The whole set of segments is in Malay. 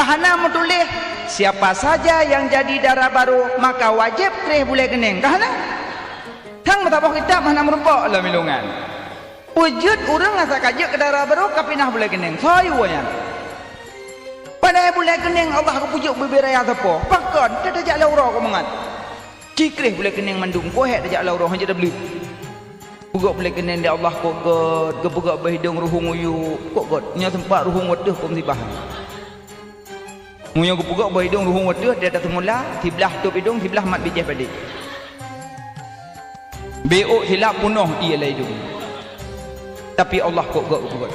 Kahana menulis siapa saja yang jadi darah baru maka wajib kerih boleh kening. Kahana tang matabah kitab mana merempok lah milungan. Wujud orang asa kajuk ke darah baru kapinah boleh kening. Sayunya. Padahal boleh kening Allah aku pujuk beberaya apa? Pakon tak ada laura kau mengat. Cikrih boleh kening mandung kohek tak ada laura hanya dah beli. Pugak boleh kening dia Allah kok god, kepugak berhidung ruhung uyu, kok god. Nya tempat ruhung waduh kau mesti bahan. Munya kepugak berhidung ruhung waduh dia dah semula, sebelah tup hidung, sebelah mat bijih padi. Beok silap punuh ialah hidung. Tapi Allah kok god.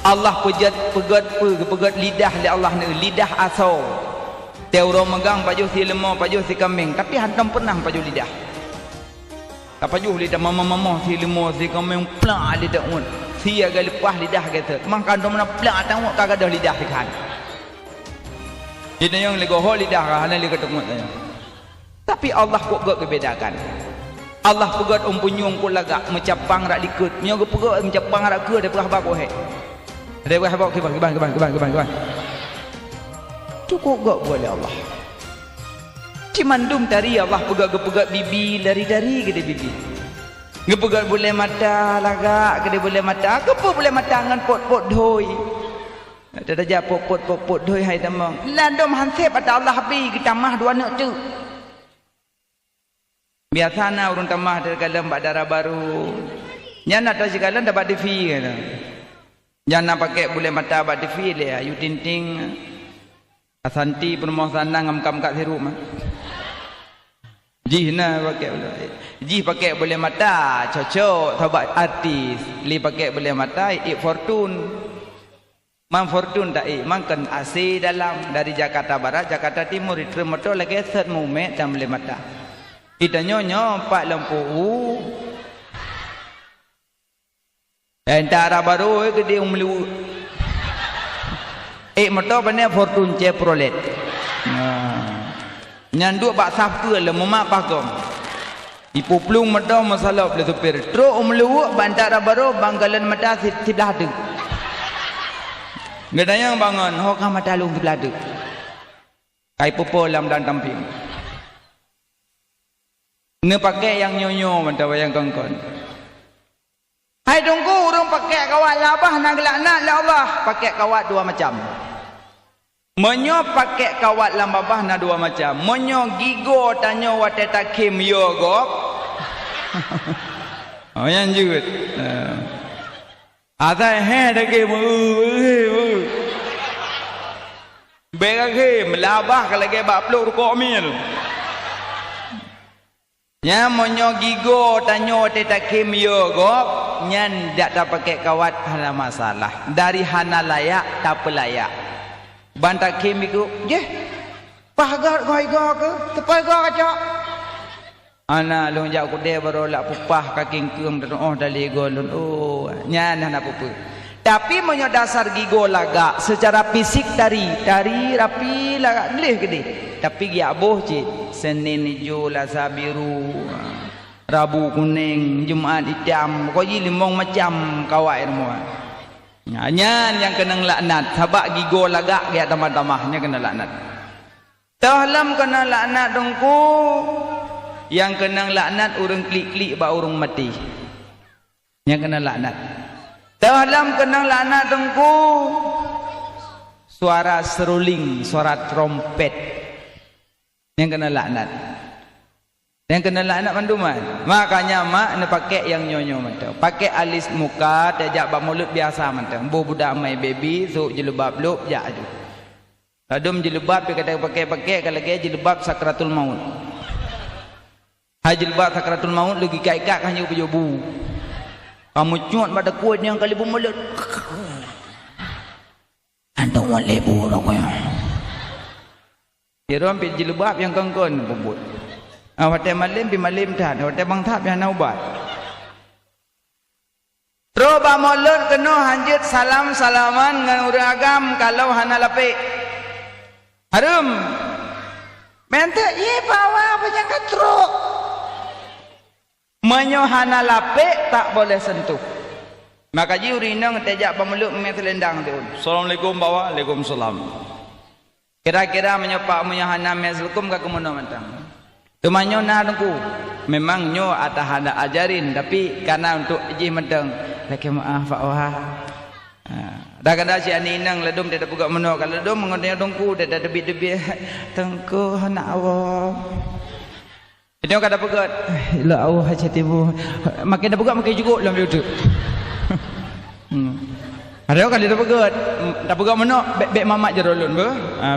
Allah pegat lidah li Allah ni lidah asal. Dia orang megang pajuh si lemah, pajuh si kambing, tapi hantam pernah pajuh lidah. Tak pajuh lidah mama si lemah, si kambing plak lidah un. Si agak lepas lidah kata. Makan tu mana plak tengok kagak ada lidah ikan. Jadi yang lego hol lidah hana lego tengok tanya. Tapi Allah kok gak kebedakan. Allah pegat umpunyung ko lagak mencapang rak likut. Nya go pegat mencapang rak ke depa bako he. Ada buah bawa kiban. Cukup gak boleh Allah. Cimandum tari Allah pegat bibi dari gede bibi. Ngepegat boleh mata lagak gede boleh mata. Kepo boleh mata ngan pot doi. Ada aja pot doi hai tamang. Landom hansip ada Allah habis kita mah dua nak tu. Biasana urang tamah dari kalam bak darah baru. Nya nak tahu sekalan dapat defi kan. Jangan pakai boleh mata abad defil ya, you tinting asanti penuh sana ngam-kam kat sirup mah. Jihna pakai boleh. Jih pakai boleh mata, cocok sahabat artis. Li pakai boleh mata, fortune. Man fortune tak makan AC dalam dari Jakarta Barat, Jakarta Timur itu motor lagi set mumet dan boleh mata. Kita nyonya pak lampu. Entara baru ke dia umlu. Motor benda fortune Chevrolet. Nyandu bak safke le memak pakom. Ipu plung motor masalah boleh supir. Tro umlu bandara baru banggalan mata sebelah tu. Gedanya bangun hok mata lung sebelah tu. Kai popo lam dan tamping. Ne pakai yang nyonyo mata wayang kongkon. Hai tunggu orang pakai kawat labah nak laknat la Allah pakai kawat dua macam. Menyo pakai kawat lambabah na dua macam. Menyo gigo tanyo wate takim yo gop. Oh yang jut. Ada he dake mu. Bega ke melabah kalau ke bak peluk rukuk mil. Nya monyo gigo tanyo tetakim yo gop nyan dak tak pakai kawat hana masalah dari hana layak tak pelayak bantak kim iku je pagar goi-go ke tepai go kaca ana long jak ku de baro lak pupah kaking keung oh dali go lun oh nyan hana pupu tapi monyo dasar gigo lagak secara fisik dari rapi lagak leh gede tapi dia boh je Senin hijau Selasa biru Rabu kuning Jumaat hitam kau ji limong macam kawat semua nyan yang kena laknat sabak gigo lagak dia tamah-tamahnya kena laknat tahlam kena laknat dongku yang kena laknat urang klik-klik ba urang mati yang kena laknat tahlam kena laknat dongku suara seruling suara trompet yang kena laknat. Yang kena laknat manduman. Makanya mak nak pakai yang nyonyo mata. Pakai alis muka, tajak bak mulut biasa mata. Bu budak mai baby, so jilbab luk jak aju. Adum jilbab dia kata pakai kalau ke jilbab sakratul maut. Ha jilbab sakratul maut lagi ikat-ikat kan you bu. Kamu cuat pada kuat yang kali bu mulut. Antum wale bu roknya. Dia ambil jilbab yang kongkon pembut. Hotel malim pi malim tat, hotel bang tap yang naubat. Tro ba mulut kena hanjut salam-salaman ngan urang agam kalau hana lapik. Harum. Mente ye bawa penyangka tro. Menyo hana lapik tak boleh sentuh. Maka ji urina ngejak ba mulut me selendang tu. Assalamualaikum bawa, Waalaikumsalam. Kira-kira menyopak menyahana meslukum ka kemono mantang. Tumanyo na dengku. Memang nyo atah handa ajarin tapi karena untuk iji mantang. Laki maaf Pak Wah. Dah kada si ani nang ledum dia buka meno kalau ledum mengodnya dengku dia debi-debi tengku anak awak. Dia kada pegat. La Allah hajat ibu. Makin dah buka makin cukup dalam YouTube. Ada kali dah pegat. Dah pegat meno bek mamak jerolun be.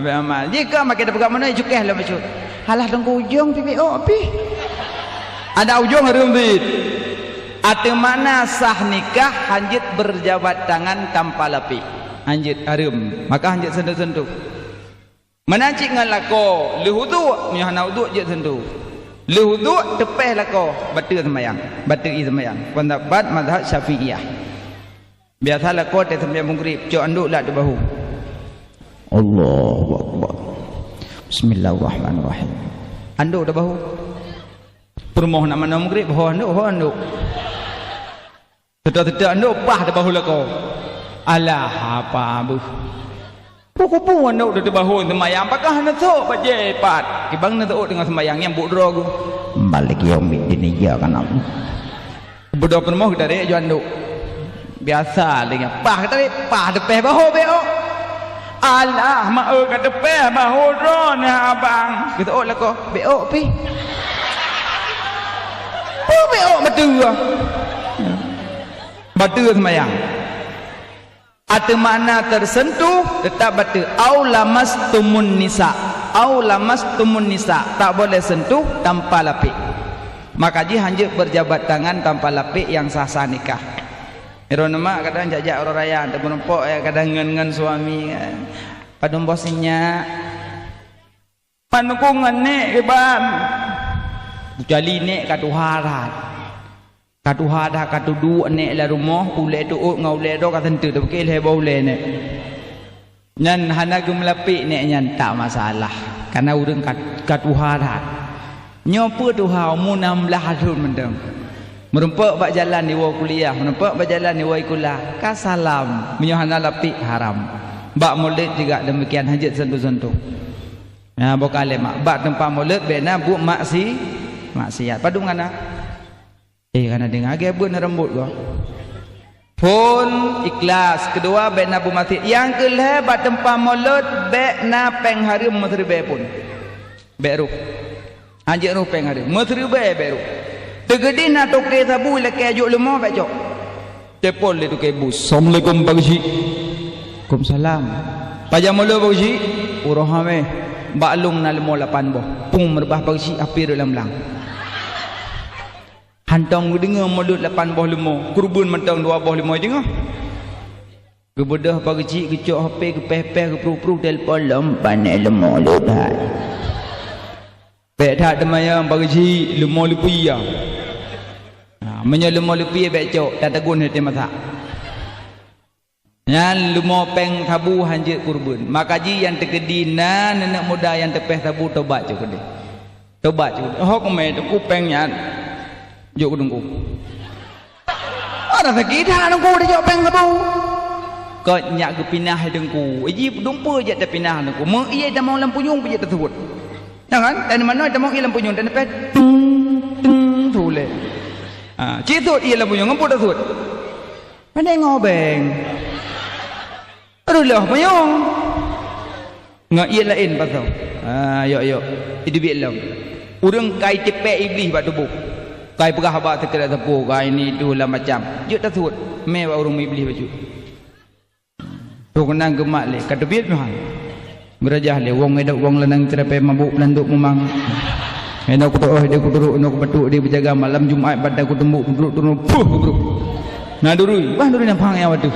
Bek mamak. Jika makin dah pegat meno cukeh lah macam. Halah dengku ujung PPO api. Ada ujung harum bit. Ate mana sah nikah hanjit berjabat tangan tanpa lapi. Hanjit harum. Maka hanjit sentuh-sentuh. Menancik ngan lako. Lehudu. Nyahana uduk je sentuh. Lehudu tepeh lako. Batu semayang. Batu i semayang. Pendapat mazhab Syafi'iyah. Biasa lako te sembahyang maghrib. Cok anduk lah di bahu. Allahu Akbar. Bismillahirrahmanirrahim. Anduk di bahu. Permoh nak mana maghrib. Bahu anduk. Tidak anduk pah di bahu lako. Alah apa bu. Pukul anduk di bahu semayang. Apakah nak sok pajepat. Kibang nak sok dengan semayang yang buk drogu. Balik yaumid ini ya kan aku. Bodoh permoh kita dek jo anduk. Biasa dengan pah kita pah depeh bahu beo. Alah mak kat depeh bahu dron abang. Kita ok lako beo pi. Beo betul. Batu semayang. Ada mana tersentuh tetap batu. Au lamastumun nisa. Au lamastumun nisa. Tak boleh sentuh tanpa lapik. Maka ji hanjut berjabat tangan tanpa lapik yang sah-sah nikah. Iron mak kadang jajak orang raya tak berempok kadang ngen suami. Padum bosnya. Panukungan nek ke ban. Jali nek katuharat. Katuha dah katudu nek la rumah ule tu ngau le do katentu tu ke le bau le nek nyan hana gum lapik nek nyan tak masalah karena urang katuha dah nyopo tuha umum 16 tahun mendeng merempak bak jalan di wa kuliah merempak bak jalan di wa kuliah ka salam menyohana lapik haram bak maulid juga demikian hajat sentuh-sentuh nah bokale mak bak tempat maulid bena bu maksiat padu ngana karena dengar age bun rambut gua. Pun ikhlas. Kedua bek nabu mati. Yang kelih bat tempat maulud bek na peng harum masribe pun. Bek ruh. Anjek ruh peng harum. Masribe bek ruh. Tegedi na toke sabu leke ajuk lemah bek cok. Tepol le toke bus. Assalamualaikum Pak Haji. Waalaikumsalam. Pajak maulud Pak Haji. Urahame. Baklung na lemah 8 boh. Pung merbah Pak Haji api dalam lang. Hantong dengar mulut 8 boh lemah. Kurbun mentang 2 boh lemah dengar. Kebedah pagi cik kecok HP kepeh-peh kepru-pru telefon lempan lemah lebat. Pek tak temayang pagi cik lemah lepi ya. Menya lemah lepi pek cok tak tegun hati masak. Yang lemah peng tabu hanjit kurbun. Maka ji yang terkedina nenek muda yang tepeh tabu tobat cok kedih. Tobat cok. Oh kemeh tu pengnya. Jok dengku. Ada sakit dah dengku dia jok peng tabu. Kau nyak ke pinah dengku. Iji dumpa je tak pinah dengku. Mek ia dah mau lampu nyung je tersebut. Jangan dan mana dah mau ia lampu nyung dan dapat tung tu le. Citut ia lampu nyung ngemput tersebut. Mana ngobeng. Aduh lah payung. Ngak ia lain pasal. Yok. Itu biar lam. Urang kai cepek iblis bak tubuh. Kai pegah bak terkena tepu. Kai ni tu lah macam. Jut tersebut. Mewah urang iblis baju. Tu kenang gemak le. Kata biar Tuhan. Berajah le. Wong edak wong lenang terapai mabuk pelanduk memang. Enak aku tahu dia aku turuk. Enak aku batuk dia berjaga malam Jumaat. Pada aku tembuk. Turun. Puh. Nah durui. Wah durui nampak yang waktu.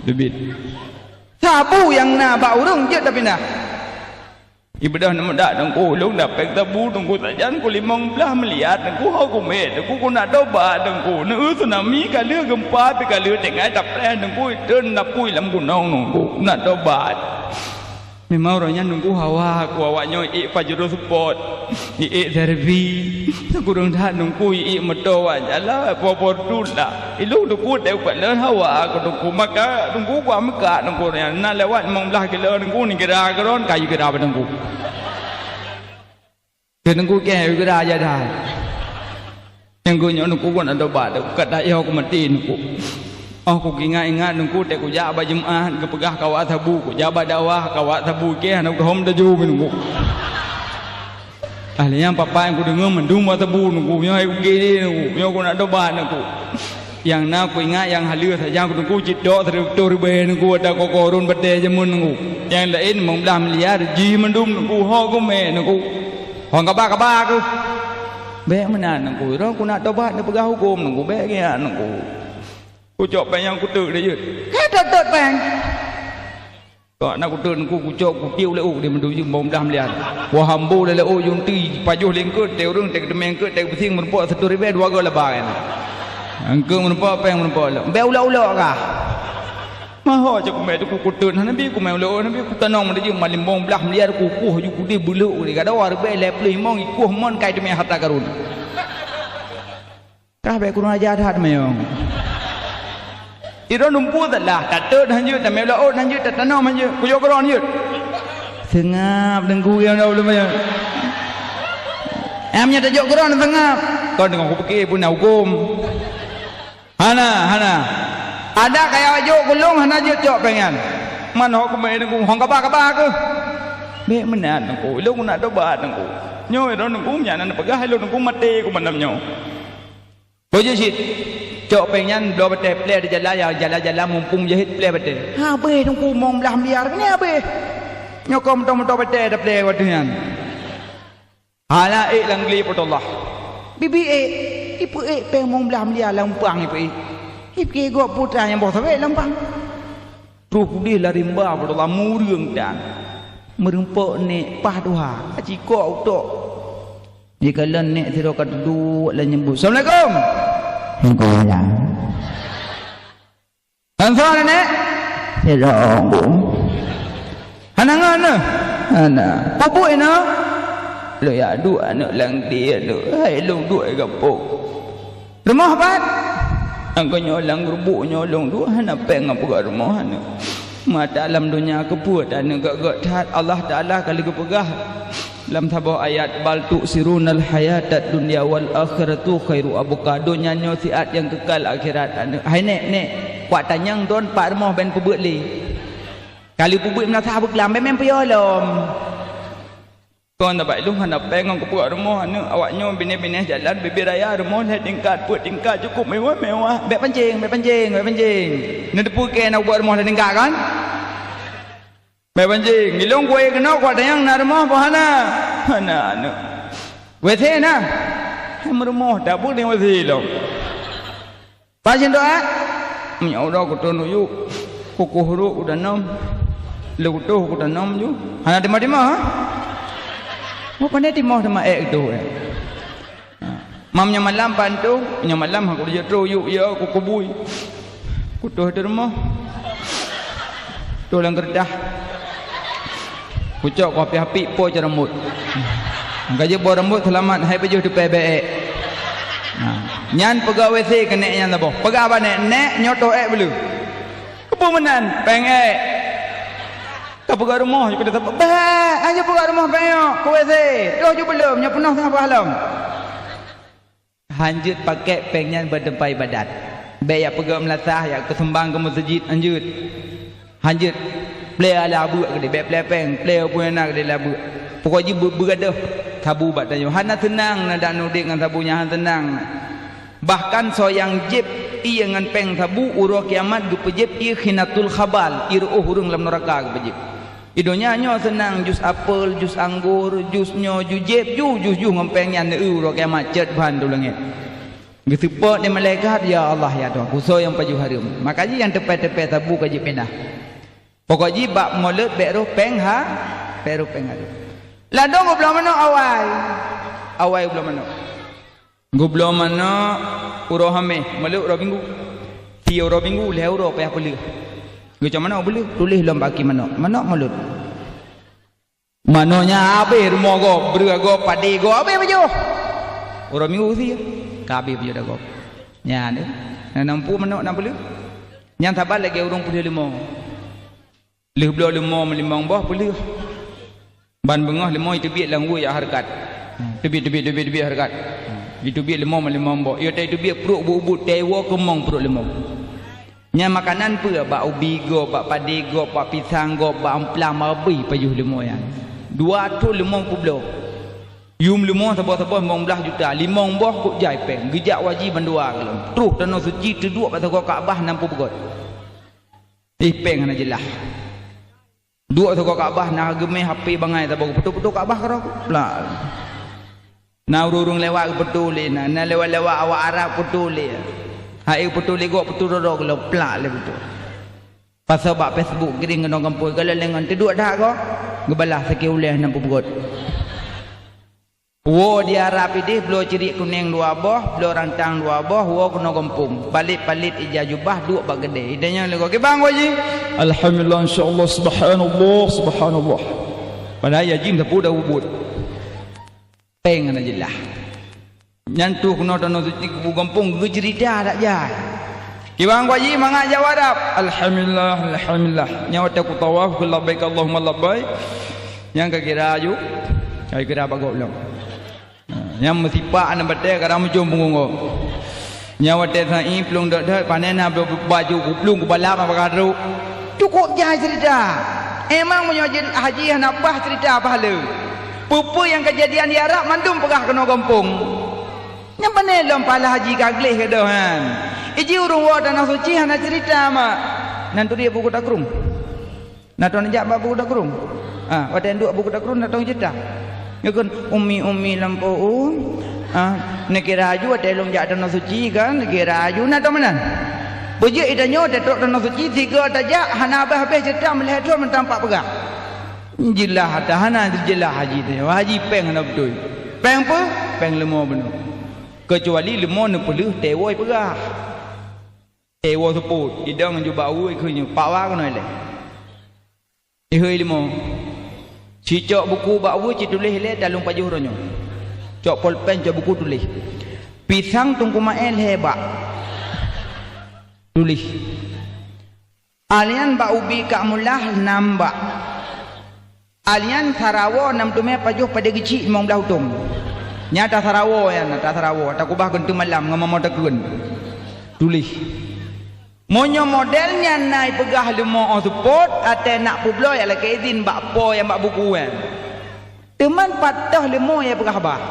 Lebih. Sabu yang nak bak urang je tak pindah. Ibadah nama dak dengku long dak pek tabu dengku sajan ku 15 melihat dengku aku met dengku ku nak doba dengku ne tsunami kali gempa pe kali tengai tak preh dengku ten nak pui lam gunung dengku nak doba Memang orangnya nunggu hawa aku awaknya pajero support terapi aku orang dah nunggu medo ajalah popor dula ilu nunggu dek pada hawa aku nunggu maka nunggu gua maka nunggu na lewat membelah kilo nunggu ni kira keron kayu kira nunggu nunggu ke kira aja dah yang gue nunggu gua ada bad kata ya aku mati nunggu aku ingat nunggu dek ku jaba Jumaat ke pegah kawat tabu ku jaba dakwah kawat tabu ke anak hom dah jauh nunggu ahlinya papa yang ku dengar mendung tabu nunggu nyo aku gini nunggu nyo ku nak dobat nunggu yang nak ku ingat yang halir saja ku nunggu cidok terus be nunggu ada kokorun berde jemun nunggu yang lain membelah melihat ji mendung nunggu ho ku me nunggu hong kabar ku be mana nunggu ro ku nak dobat nak pegah hukum nunggu be ke nunggu ku cok bang yang ku tu dia je tet bang kau nak ku tu ku cok ku piu le dia menuju bom dah melihat wa hambu le yunti pajuh lingkut teu rung tek demeng ke tek besing merpok satu ribu dua go lebah kan angkung merpok peng merpok le be ula-ula kah maho cok me tu ku tu nabi ku me ula nabi ku tanong dia je malim bom belah melihat ku ju ku dia bulu dia kada war be le plih mong ikuh mon kai demeng harta karun kah be ku ajar hat meong Iro numpu adalah tak ter hanjut tak mela oh hanjut tak tanam hanjut kuyok keron hanjut sengap dengku yang dah belum ya amnya tak jok keron sengap kau dengan aku fikir pun hukum hana ada kayak jok gulung hana jut jok pengen mana aku main dengku hong kabar ke be menan dengku lu nak dobat dengku nyo iro dengku nya nan pegah lu dengku mati ku mandam nyo bojo sit cok pengen dua betul play di jalan mumpung jahit play betul habis tunggu mong belah liar ni habis nyokom betul betul dah play waduhan hala lang li Allah bibi ipu peng mong belah liar lampang ipu gua putra yang bawa sampai lampang ruh dia lari mbah Allah murung dan merempok ni pah duha ciko utok jika len ni tidak kedua lah nyebut Assalamualaikum Enggak. Ansar ni? Tidak. Hanangan ni? Hana. Papu ini? Lo ya dua anak lang dia lo. Hai lo dua gapok. Rumah apa? Angko nyolang rubuk nyolong dua hana peng apa rumah hana. Mata alam dunia kepuat dan gak tat Allah Taala kali kepegah. Dalam sebuah ayat bal tu'sirunal hayatad dunya wal akhiratu khairu abqa dunya nyo siat yang kekal akhirat hai nek kuat tanyang don pak remah ben pebut li kali pebut menasa beklam ben peyolom kon tak baik lu hendak pengang ke puak remah ni awaknya bini-bini jalan bibir raya remah le tingkat put tingkat cukup mewah bek pancing ni depu ke nak buat remah le tingkat kan Banjing, gilong kue kena kuat yang nak rumah bahana, hana, wethe na, rumah dah pun yang wethe lo. Pasien doa, menyaudau kutu nuyu, kuku huruf udah nom, lukutu udah nom ju, hana timah, bukan dia timah sama tu. Mamnya malam bantu, mamnya malam aku dia teroyuk ya kuku bui, kutu di rumah, tulang gerdah. Pucuk kopi api po je rambut. Gaji bo rambut selamat hai baju tu PBE. Nyan pegawai si kena nyan tabo. Pegawai apa nek nyoto belu. Kepo menan penge. Ka pegawai rumah kita tabo. Bah, aja pegawai rumah penge. Kowe si. Doh ju belum nya penuh tengah pahalam. Hanjut pakai pengnya berdempai badat. Be ya pegawai melasah ya kesembang ke masjid hanjut. Hanjut play ala abu ke dia play peng play pun nak dia labu pokoknya bergaduh tabu bat tanya hana tenang nada nudik dengan tabunya hana tenang bahkan soyang jeb ia dengan peng tabu urah kiamat gu pejeb ia khinatul khabal iruh hurung lam neraka gu pejeb idonya nyo senang jus apel jus anggur jus nyo jus jeb jus ngempengnya neu urah kiamat cet ban tu langit gitu pot ni malaikat ya Allah ya Tuhan kuso yang paju harum makanya yang tepat-tepat tabu kajib pindah pokoknya bak mulut beru peng ha beru peng ada ladong belum mana awal belum mana belum mana uro hame mulut uro minggu tiyo uro minggu le uro payah pulih macam mana boleh tulis lom baki mana mulut Maknanya habis rumah go, berago, padi go, habis baju. Orang minggu sih, kabeh baju dah go. Nya ni, nampu mana nak beli? Yang tabat lagi orang pulih limau. Lih belah limau melimang bah pulih. Ban bengah limau itu biar langgu ya harkat. Tebit harkat. Itu biar limau melimang bah. Ia itu biar perut bubut tewa kemang perut limau. Nya makanan pun bak ubi go, bak padi go, bak pisang go, bak amplang mabi payuh limau yang. 250 puluh. Yum limau sabah-sabah 15 juta. Limau buah kok jai peng. Gejak wajib bandua kalau. Terus tanah suci terduk pasal kau Kaabah 60 pegot. Peng ana jelah. Dua tu kau Kaabah nak gemeh HP bangai tabau betul-betul Kaabah karo pula. Na urung lewat betul na lewat-lewat awak Arab betul le. Hai betul le gok betul ro kalau plak le betul. Pasal bak Facebook kiring kena kampung kalau lengan terduk dah kau. Gebalah sikit uleh 60 pegot. Wo di Arab ini belah cerik kuning 2 boh, belah rantang 2 boh, wo kena kampung. Palit-palit ijah jubah 2 bak gede. Idanya lego ke bang waji. Alhamdulillah insyaallah subhanallah. Padahal ya jim sapu dah ubud. Peng ana jelah. Nyantu kena tanah suci ke kampung gejerida tak jai. Ki bang waji mangak jawab Arab. Alhamdulillah. Nyawa tak tawaf ku labbaik Allahumma labbaik. Yang kira aju. Ai kira bagok long. Yang mesti pak ana bete kadang muncul pungungo. Nyawa teh sai plung dak panen baju kuplung ku balap apa kadu. Cukup jai cerita. Emang punya haji hanapah cerita pahala. Pupu yang kejadian di Arab mandum pegah kena kampung. Yang panelom pala haji kagleh ke dah kan. Iji urung wa tanah suci hana cerita mak. Nantu dia buku takrung. Naton jak buku takrung. Ah, waten duk buku takrung natong cerita. Yakun umi lampu negara aju ada long jak tanah suci kan negara aju nak tahu mana bujik idanyo tetok tanah suci 3 tajak hana habis cerita melihat tu mentampak pegah jilah ada hana jilah haji tu haji peng hana betul peng apa peng lemah benar kecuali lemah nak pelih tewoi pegah tewo seput idang juga awui kunya pawa kena le ihoi lemah cicok buku bakwu ci tulis le dalam pajuh ronyo. Cok pulpen cok buku tulis. Pisang tungku mael hebat. Tulis. Alian bak ubi kak mulah nambak. Alian Sarawo 6 tume pajuh pada geci 15 utung. Nyata Sarawo ya, nyata Sarawo. Tak ubah kentu malam ngomong takun. Tulis. Monyo modelnya naik pegah lemah on support atau nak publo ya lagi izin bak po yang bak buku kan. Teman patah lemah ya pegah bah.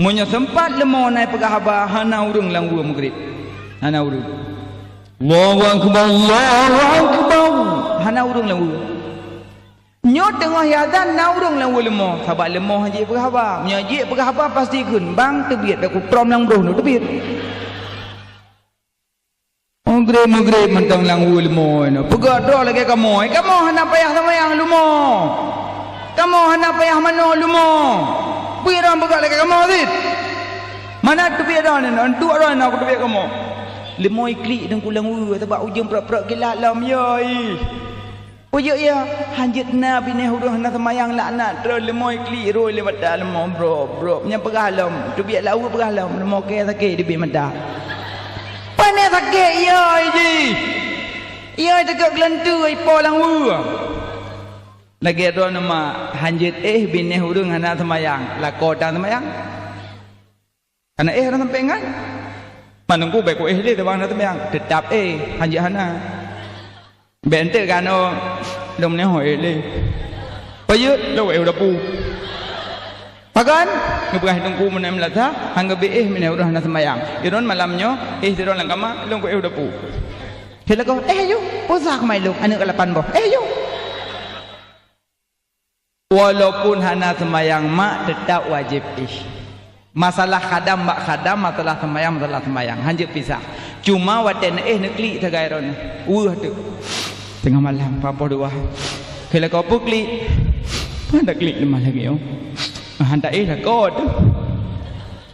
Monyo sempat lemah naik pegah bah hana urung langgu maghrib. Hana urung. Allahu akbar. Hana urung langgu. Nyo tengah yazan na urung langgu lemah. Sabab lemah haji pegah bah. Nyo haji pegah bah pasti kun bang tebiat aku prom lang bro tebiat. Maghrib mentang langgu lemah no. Pegat dah lagi kamu hana payah sama yang lemah. Kamu hana payah mano lemah. Pirang pegat lagi kamu sit. Mana tu biar dah ni, dua dah nak tu biar kamu. Lemah iklik dan kulang sebab ujung perak-perak gelat lam yai. Ujung ya hanjit nabi ni huruf hana semayang laknat terus lemah iklik roi lewat lemah bro. Nya pegah lam. Tu biar lau pegah lam lemah ke sakit di bi mata. Panas sakit ya ji. Ya tegak gelantu ipo langwu. Lagi ada nama hanjit bini hurung hana semayang. Lako dan semayang. Karena hana sampai kan. Manungku baik ko le tebang hana semayang. Tetap hanjit hana. Bente kan lom ne hoi le. Payut lo udah pu. Pakan ngebelah tungku menem latha hangga be mene urang hana semayang. Iron malamnya tiron lang kama long ko udah pu. Hela ko yo posak mai lu anu kalapan boh. Yo. Walaupun hana semayang mak tetap wajib masalah khadam mak khadam masalah semayang hanjit pisah. Cuma waten nekli tagairon. Tu. Tengah malam papa dua. Hela ko pukli. Pada klik lemah lagi yo. Handa lah kot.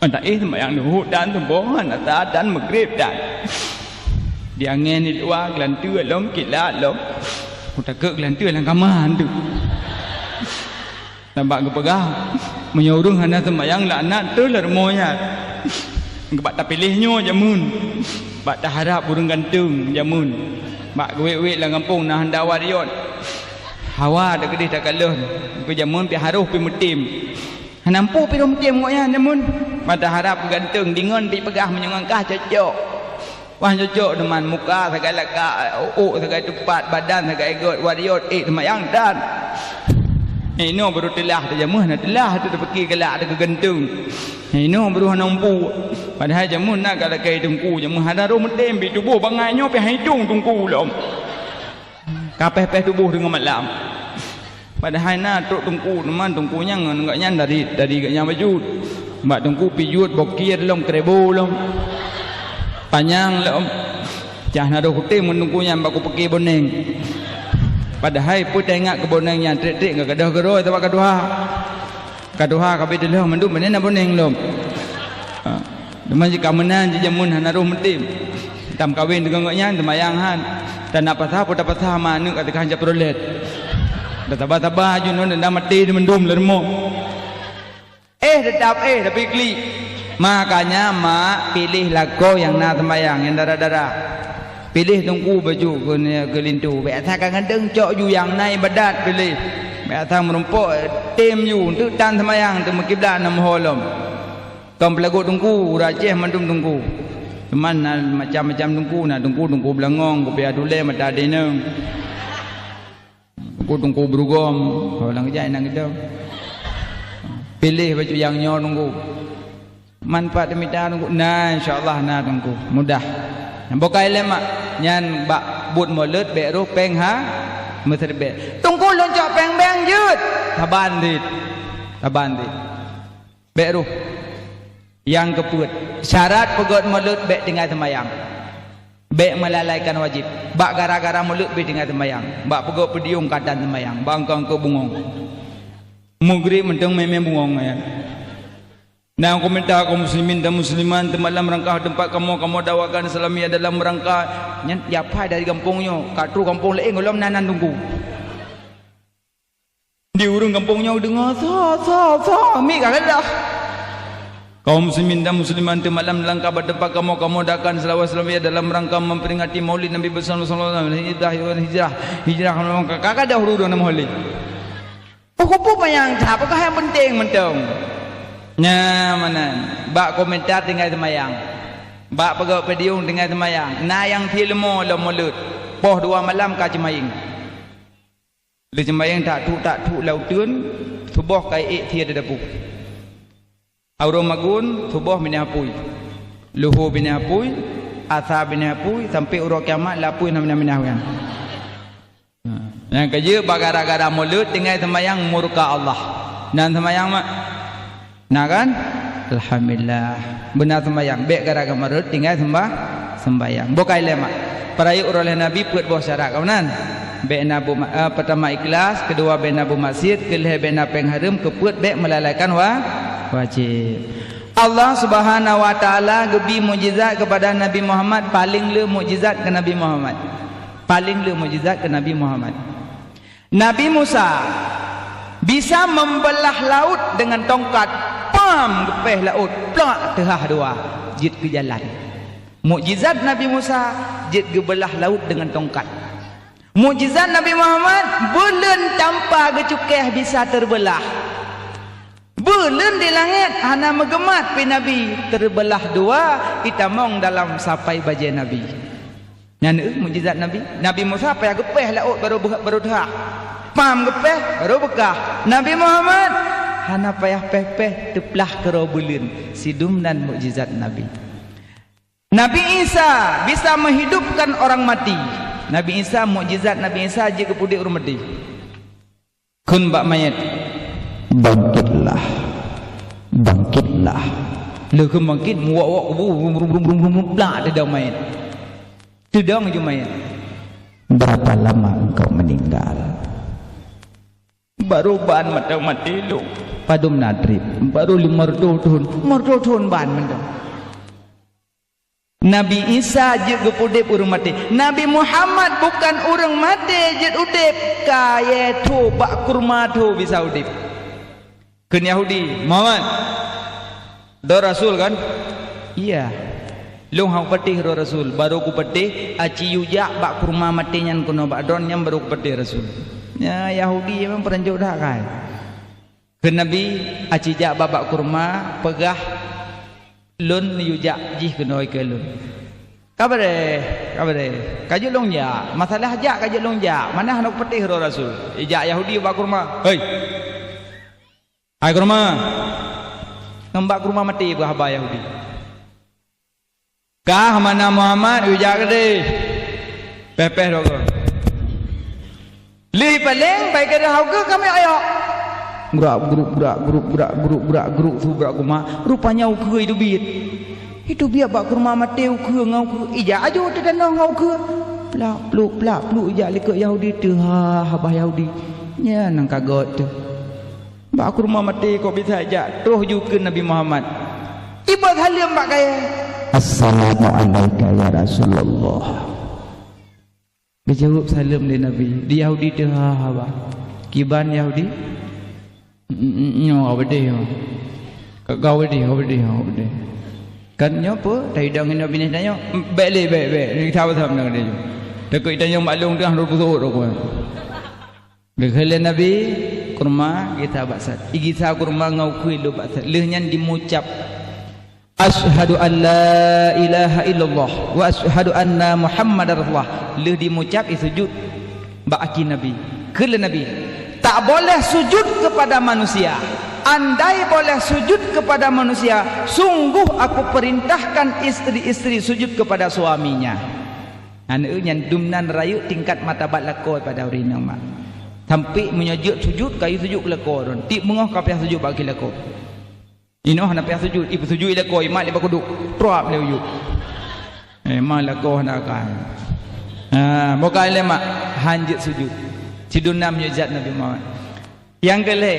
Handa semayang nu dan tumbong handa dan maghrib dan. Dia angin di luar gelantu lom kilat lom. Udah ke gelantu lang kaman tu. Nampak ke pegah menyuruh hana sembahyang laknat tu lah remonya. Bak tak pilihnya jamun. Bak tak harap burung gantung jamun. Bak wek-wek lah kampung nah hendak wariot. Hawa dak kedih dak kalon. Pi jamun pi haruh pi mutim. Nampu pi mutim ngoknya jamun. Bak tak harap gantung dingon pi pegah menyengangkah cocok. Wah cocok dengan muka segala ka segala tempat badan segala egot wariot sembahyang dan ino baru telah tu jamuh nak telah tu pergi gelak ada kegentung. Ino baru nampu. Padahal jamuh nak kalau kai tungku jamuh ada ro metem bi tubuh bangainya pi hidung tungku lom. Kapeh-peh tubuh dengan malam. Padahal nak tok tungku teman tungkunya enggaknya dari gaknya baju. Mbak tungku pi jut bokir lom krebo lom. Panjang lom. Cah nado kuting menungkunya mbak ku pergi boneng. Padahal pun tengok ke bonengnya trik-trik ke kadah-kadah tempat kaduha kabeh delah mendum menena boneng lom. Deman jika menan jamun hanaruh metim. Tam kawin dengan ngaknya temayang han. Dan apa sah pun dapat sah manuk kata kanjap prolet. Dah tabah-tabah ajun non dah mati di mendum lermo. Tetap tapi klik. Makanya mak pilih lagu yang nak temayang yang darah-darah. Pilih tungku baju ke lintu. Biasa kan deng cok yu yang naik badat pilih. Biasa merumpuk tim yu tu tan semayang tu kiblat nam holom. Kam pelagut tungku raceh mandum tungku. Teman macam-macam tungku nak tungku belangong kopi adule mata deneng. Tungku berugam. Orang kerja nang kita. Pilih baju yang nyor tungku. Manfaat minta tungku. Nah insyaallah nah tungku mudah. Bokai lemak nyan bak but mulut bek ru peng ha meterbet tungku loncok peng beng jut taban dit bek ru yang keput syarat pegot mulut bek tinggal semayang bek melalaikan wajib bak gara-gara mulut bek tinggal semayang bak pegot pediung kadan semayang bangkang ke bungong mugri menteng memang bungong ya. Nah komentar kaum muslimin dan musliman dalam rangka tempat kamu dawakan Islamiyah dalam rangka apa dari kampungnya katru kampung lain belum nanan tunggu di urung kampungnya dengar sa mi kalah kaum muslimin dan musliman dalam rangka tempat kamu dawakan selawat Islamiyah dalam rangka memperingati Maulid Nabi besar sallallahu alaihi wasallam hijrah kakak dah huru nama Maulid apa yang apakah yang penting mentong mana bak komentar tinggal semayang bak pegawai pediung tinggal semayang na yang tilmo lo mulut poh 2 malam ka cemaying le cemaying tak tu lau tun subuh kai tiada dapu auro magun subuh minapui luhu binapui asa binapui sampai uro kiamat lapui namanya yang kerja bagara-gara mulut tinggal semayang murka Allah dan semayang mak nah kan alhamdulillah benar sembahyang bek gara-gara marut tinggal sembahyang bokai lemak para yuk oleh nabi put bawah syarat kawanan bek nabu pertama ikhlas kedua bek nabu masjid kelih bek napeng harum keput bek melalaikan wajib Allah Subhanahu wa taala gebi mukjizat kepada Nabi Muhammad paling le mukjizat ke Nabi Muhammad Nabi Musa bisa membelah laut dengan tongkat gepeh laut plak terah dua jid ke jalan mukjizat Nabi Musa jid gebelah laut dengan tongkat mukjizat Nabi Muhammad bulan tanpa gecukeh bisa terbelah bulan di langit hana megemat pi Nabi terbelah dua kita mong dalam sampai bajai Nabi nyana mukjizat Nabi Musa payah gepeh laut baru terah pam gepeh baru bekah Nabi Muhammad hana payah peh-peh teplah kerobulin sidum dan mukjizat Nabi Isa bisa menghidupkan orang mati Nabi Isa mukjizat Nabi Isa je kepudik orang mati kun bak mayat bangkitlah leukeum bangkit muak-muak brum plak dedang mayat dedang je mayat berapa lama engkau meninggal baru ban matang mati lu padum nadrib baru 50 tahun ban mendong Nabi Isa je gepudip urang mati Nabi Muhammad bukan urang mati je udip kaya tu bak kurma tu bisa udip Ken Yahudi Muhammad do Rasul kan iya long hang patih ro Rasul baru ku patih aci yuja bak kurma matinyan kuno bak don nyam baru ku patih Rasul ya Yahudi memang peranjuk dah kan ke Nabi aci jak babak kurma pegah lun yuja jih kenoi ke lun kabare kaju long ja masalah jak kaju long ja mana hendak patih ro Rasul ijak Yahudi bak kurma hei ai kurma ngembak kurma mati berhaba Yahudi kah mana Muhammad ujak gede pepeh dogo lih paling baik ada hauga kami ayo gerak tu berak kuma rupanya uke itu biar bak kurma mati uke ngau ke ijak aja tu dan ngau ke plak pluk ijak likut Yahudi tu habah Yahudi nya nang kagot tu bak kurma mati kau bisa ajak terus juga Nabi Muhammad ibat halim bak kaya Assalamualaikum ya Rasulullah dijawab salam dari Nabi di Yahudi tu habah kiban Yahudi nyo abadi kau abadi kan nyo apa dari dangin Nabi ni tanya baik ni tahu dengan dia dekat tanya maklum dah harus betul aku Bekhalan Nabi kurma kita baksat igisa kurma ngau kuilu baksat lehnyan dimucap asyhadu an la ilaha illallah wa asyhadu anna muhammadar rasulullah leh dimucap sujud baki Nabi kele Nabi tak boleh sujud kepada manusia andai boleh sujud kepada manusia sungguh aku perintahkan istri-istri sujud kepada suaminya anu nyan dumnan rayu tingkat matabat lakoi pada urinang mak sampai menyujud sujud kayu sujud lako don ti mengoh ka piah sujud bagi lako inoh na piah sujud ibu sujud lako imat lepa kuduk truap le uyuk mal lako na kan moga le mak hanjit sujud sidunam nyujat Nabi Muhammad yang kele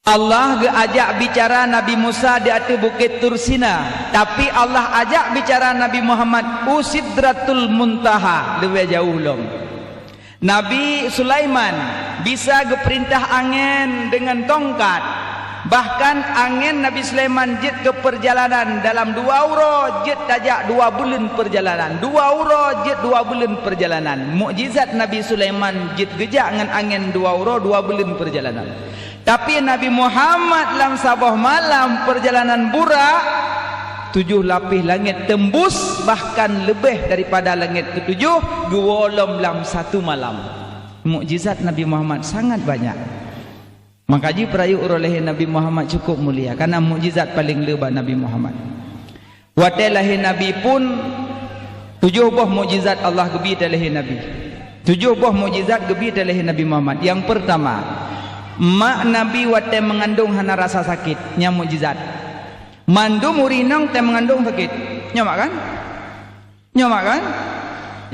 Allah ge ajak bicara Nabi Musa di atas bukit Tursina tapi Allah ajak bicara Nabi Muhammad usidratul muntaha lebih jauh long Nabi Sulaiman bisa geperintah angin dengan tongkat bahkan angin Nabi Sulaiman jet ke perjalanan dalam 2 uro jet tajak 2 bulan perjalanan 2 uro jet 2 bulan perjalanan mukjizat Nabi Sulaiman jet gejak dengan angin 2 uro 2 bulan perjalanan tapi Nabi Muhammad dalam sabah malam perjalanan burak 7 lapis langit tembus bahkan lebih daripada langit ke-7 gewolom dalam 1 malam mukjizat Nabi Muhammad sangat banyak makaji perayu oleh Nabi Muhammad cukup mulia karena mukjizat paling lebat Nabi Muhammad watelah Nabi pun 7 buah mukjizat Allah gebi oleh Nabi 7 buah mukjizat gebi oleh Nabi Muhammad yang pertama mak Nabi wate mengandung hana rasa sakit nya mukjizat mandum urinang te mengandung sakit nyomak kan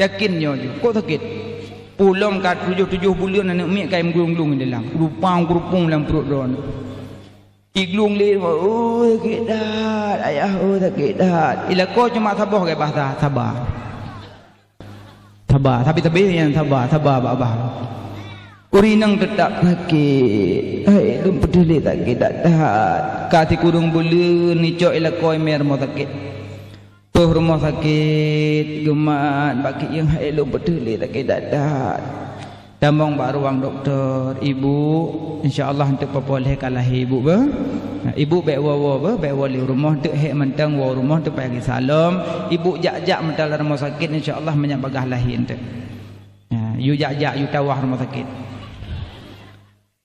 yakin nyo kok sakit pulang kat 7 bulan anak umi kaim glung-glung dalam gerupang dalam perut don iglung le sakit dah ayah sakit dah ila ko cuma sabar ke bahasa sabar tapi yang sabar abah urinang tetap sakit ai dum peduli sakit dah kati kurung bulan ni cok ila ko mer mo sakit tuh rumah sakit gemat bagi yang elok betul tak dadat tambang bak ruang doktor ibu insyaallah untuk perboleh kalah ibu ba ibu baik wawa ba baik wali rumah tek hek mentang wa rumah tu pagi salam ibu jak-jak mental rumah sakit insyaallah banyak bagah lahir ente you jak-jak you tawah rumah sakit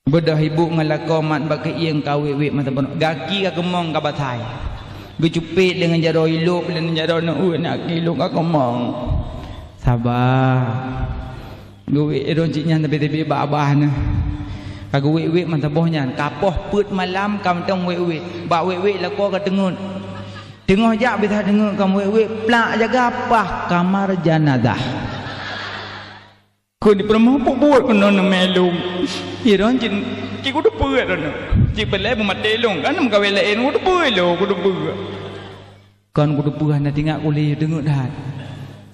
bedah ibu ngalako mat bagi yang kawe-we mata gaki ka gemong ka batai bercupit dengan jaro iluk dengan jaro nak iluk aku mong sabar gue eronciknya tapi abah na kagak we man tabohnya kapoh put malam kam tong we bak we la ko ka tengut tengah jak bisa dengar kam we plak jaga apa kamar janazah ko di permo buat kono melum eroncik ku tu puat dono cik belai matelong kan menggawe lain ku tu puat lo ku tu puat kan ku tu puat nak tinggal kuliah dengar dah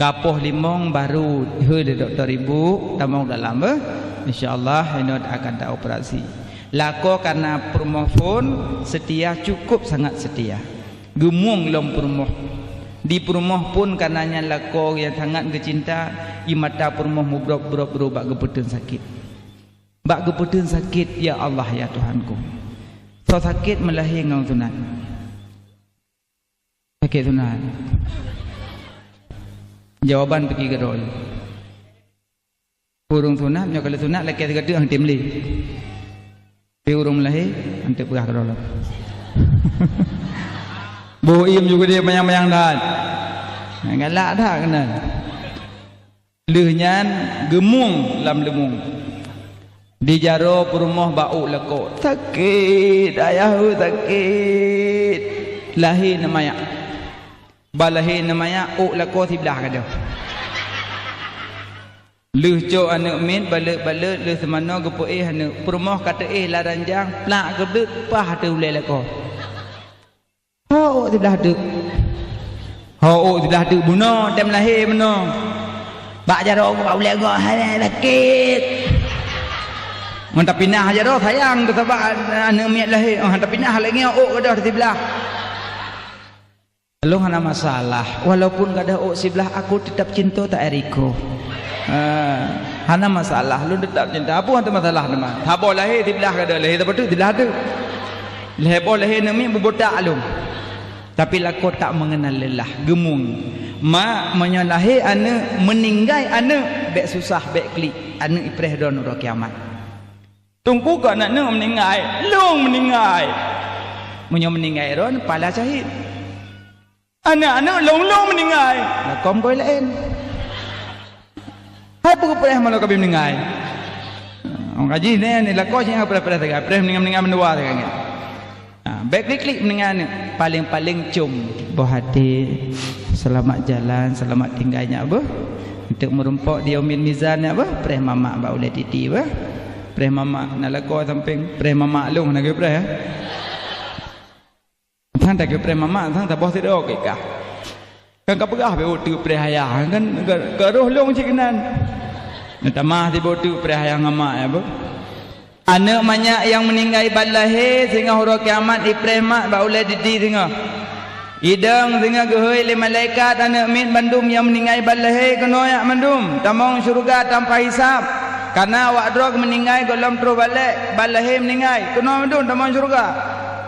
kapoh limong baru he doktor ibu tamang dalam InsyaAllah ini akan tak operasi. Lako karena permoh pun setia, cukup sangat setia. Gemung lom permoh. Di permoh pun karenanya lako yang sangat kecinta. I mata permoh mubrok-brok bak gepetun sakit. Bak gepetun sakit, ya Allah ya Tuhanku. So sakit melahir ngau sunat. Sakit sunat. Jawaban pergi ke doi. Urung sunat, kalau sunat laki kata hang timli. Dia urung melahir, hantar perah ke dalam. Boim juga dia mayang-mayang dah. Galak dah kena. Leuhnyan gemung lam lemung. Di jaro perumah bau lekok. Sakit, ayahu sakit. Lahir namanya. Balahir namanya ok lekok sebelah kada. Leuh cok anak min balik leuh semana gepo anak perumah kata laranjang plak gebet pah tu ulai lekok. Ho sebelah tu. Ho sebelah tu buno tem lahir buno. Bak jaro bau lekok hai sakit. Mantap pinah aja dah sayang tu sebab anak miat lahir. Mantap pinah lagi ok dah di sebelah. Lalu hana masalah. Walaupun kada ok sebelah aku tetap cinta tak Eriko. Hana masalah. Lu tetap cinta. Apa hantu masalah nama? Habo lahir di sebelah kada lahir apa tu di sebelah tu. Habo lahir nami berbotak lu. Tapi laku tak mengenal lelah, gemung. Mak menyalahi anak meninggai anak bek susah bek klik anak ipreh don ro kiamat. Tunggu kau nak meninggai, long meninggai. Munyo meninggai ron pala syahid. Anak-anak long meninggai. Lah kom koi lain. Hai pukul pereh malu kami meninggai. Orang kaji ni lakau sih apa pereh tegak. Pereh meninggai mendua tegak. Baik klik meninggal ni paling-paling cum buah hati, selamat jalan, selamat tinggalnya apa? Untuk merumpok dia min mizan apa? Pereh mamak ba oleh titi apa? Pereh mamak nak lakau samping pereh mamak long nak ke pereh. Tang tak ke pereh mamak, tang tak boh tidak okey kah? Kan kau pegah be tu pereh ayah kan garuh long cikenan. Nak mah di botu pereh ayah ngamak apa? Anak banyak yang meninggal balahir sehingga huruf kiamat ipremat baulai didi sehingga idang sehingga gehoi le malaikat anak min bandum yang meninggal balahir kena yak bandum tamong syurga tanpa hisab karena awak drog meninggal golom tru balik balahir meninggal kena bandum tamong syurga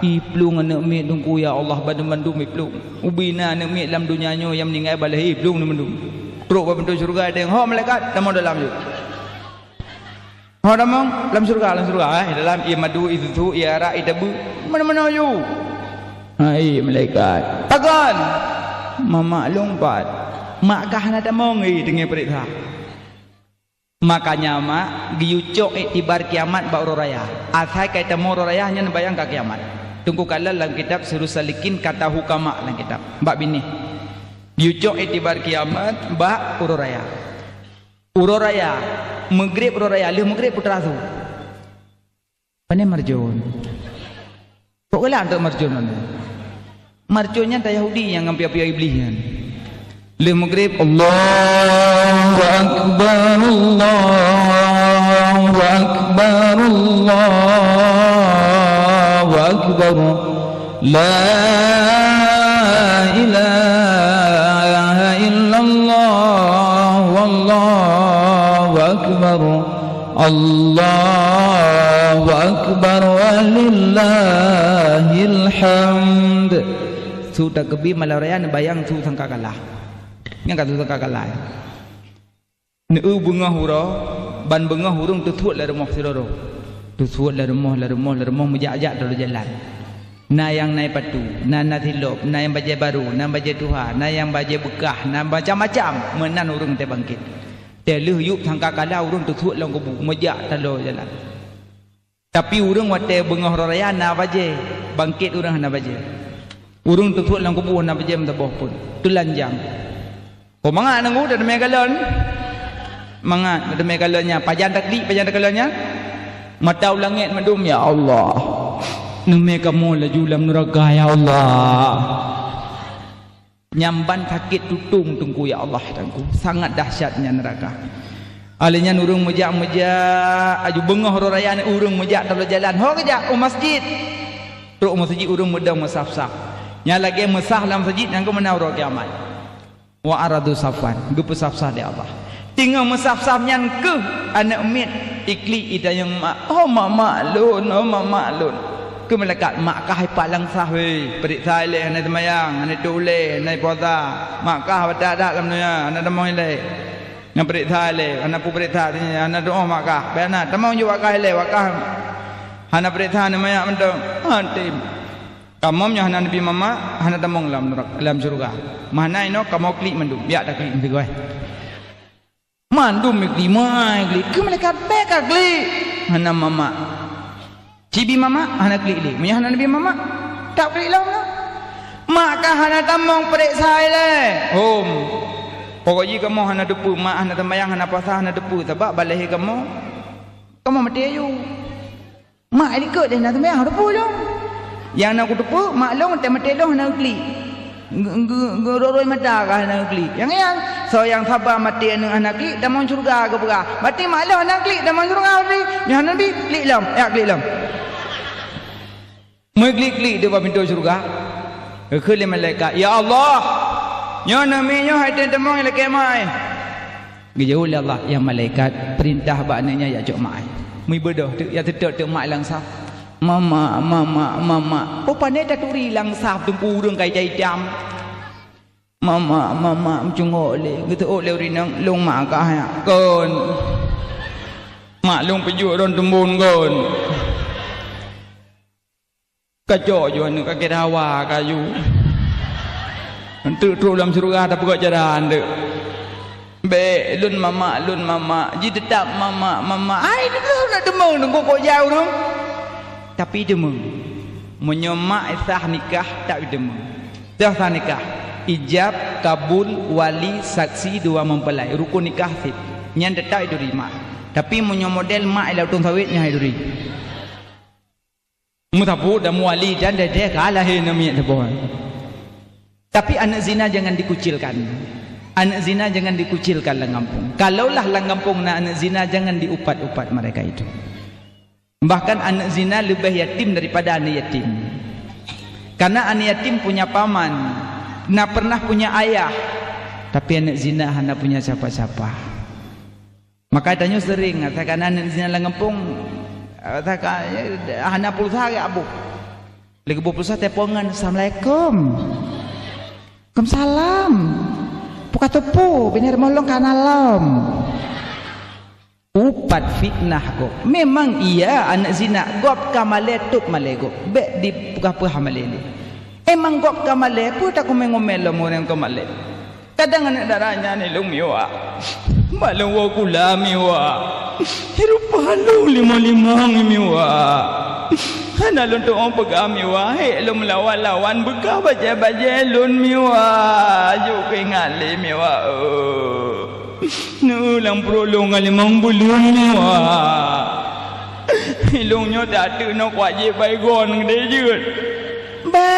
iplung anak min tunggu ya Allah bandum iplung ubina anak min dalam dunianya yang meninggal balahir iplung bandum tru bandum syurga deng ho malaikat tamong dalam je. Oh damang dalam surga dalam ia madu itu ia ra itabu mana-mana you. Hai malaikat. Takkan mama lompat. Mak kah nak damang dengan perintah. Makanya mak giucok iktibar kiamat ba raya. Asai kai temu raya nya bayang ka kiamat. Tunggu kala dalam kitab Sirus Salikin kata hukama dalam kitab. Mbak bini. Giucok iktibar kiamat ba raya. Uroraya Maghrib uroraya lih Maghrib putra tu. Pane marjun. Pokoknya untuk marjun mana? Marjunnya tak Yahudi yang ngampi-api iblisnya. Lih Maghrib Allahu Akbar Allahu Akbar Allahu Akbar La ilaha illallah wallahu akbar Allahu akbar walillahil hamd. Su tak kebi malarayan bayang su sangka kalah. Yang kata su sangka kalah. Neu bunga hura ban bunga hurung tutut la rumah siroro. Tutut la rumah mujak-jak dalam jalan. Na yang naik patu, na tilop, na yang baje baru, na baje tuha, na yang baje bekah, na macam-macam menan urung te bangkit. Te leuh yuk sangka kalah urung tutut lang kubu mujak talo jalan. Tapi urung wate bengah raya na baje bangkit urang na baje. Urung tutut lang kubu na baje mtaboh pun. Tulanjang. Oh mangat nanggu dah demi galon. Mangat demi galonnya pajan takdi pajan galonnya. Mata ulangit madum ya Allah. Neme kamu laju dalam neraka ya Allah. Nyamban sakit tutung tunggu ya Allah tangku. Sangat dahsyatnya neraka. Alinya urung mejak aju bengah raya ni urung mejak dalam jalan. Ho kejak masjid. Ruk masjid urung mudang masaf-saf. Nya lagi mesah dalam masjid nang menau ro kiamat. Wa aradu safan, gupu saf-saf di Allah. Tinggal mesaf-saf nyan ke anak umit ikli ida yang mak. Oh mak maklun, oh mak maklun. Ke malaikat mak kah ipat lang sah we. Perik saleh ane temayang, ane tule, ane puasa. Mak kah badak dak lam dunia, ane demong ile. Yang perik saleh, ane pu perik saleh, ane doa mak kah. Beana demong ju wakah ile, wakah. Ane perik saleh mayak mendong. Antim. Kamomnya hana nabi mama, hana demong lam neraka, lam surga. Mana ino kamu klik mendum, biak dak klik mendung oi. Mandum klik mai klik. Ke malaikat bek klik. Hana mama. Cibi mama hana klik li. Munya hana nabi mama tak klik lah. Mak kah hana tamong perik sai le. Hom. Pokoknya kamu hana depu, mak hana tembayang hana puasa hana depu sebab balai kamu mati ayu. Mak ini ke dah hana tembayang depu long. Yang nak depu mak long mati long hana klik. Geroroi mata kah hana klik. Yang so yang sabar mati anu hana klik damang surga ke berah. Mati mak long hana klik damang surga ni. Yang hana nabi klik lam, ya klik lam. Mengklik-klik di bawah pintu surga. Kekhli malaikat, ya Allah, nyo nami nyo haitan temong ila kemai. Gejauh Allah yang malaikat perintah baknanya ya cok mai. Mui bedoh tu ya tetek tu mak langsap. Mama. Rupane dah turi langsap tumpu urang kai cai jam. Mama mencungok le, gitu le rinang long mak kah ya. Kon. Mak long pejuk ron tumbun kon. Kacau juga ni kaki rawa kayu. Untuk tu dalam surga tak pegak jalan tu. Be lun mama, ji tetap mama. Ai tu nak demeng tu kok jauh tu. Tapi demeng. Menyomak sah nikah tak demeng. Sah nikah. Ijab, kabul, wali, saksi dua mempelai. Rukun nikah sip. Nyan tetap itu mak. Tapi menyomodel mak ila tung sawitnya hai duri. Mutapu dan muali dan dede kalah nami tebon. Tapi anak zina jangan dikucilkan. Anak zina jangan dikucilkan lang kampung. Kalaulah lang kampung na anak zina jangan diupat-upat mereka itu. Bahkan anak zina lebih yatim daripada anak yatim. Karena anak yatim punya paman, nak pernah punya ayah. Tapi anak zina hanya punya siapa-siapa. Maka tanya sering katakan anak zina lang kampung hana pulsa ke abu lagi pulsa tepongan assalamualaikum Waalaikumsalam buka tepu benar molong kanalam upat fitnah ko memang iya anak zina gop kamale tup malego be di buka apa malele emang gop kamale pu tak ngomel orang kamale kadang anak darahnya ni lung miwa malang wa kula miwa hirupalu lima miwa hana lun tu orang pegah miwa he lum lawan bekah baja lun miwa juk ingat le miwa nu lang prolong limang bulun miwa hilungnya tak ada nak wajib baygon gede jut ba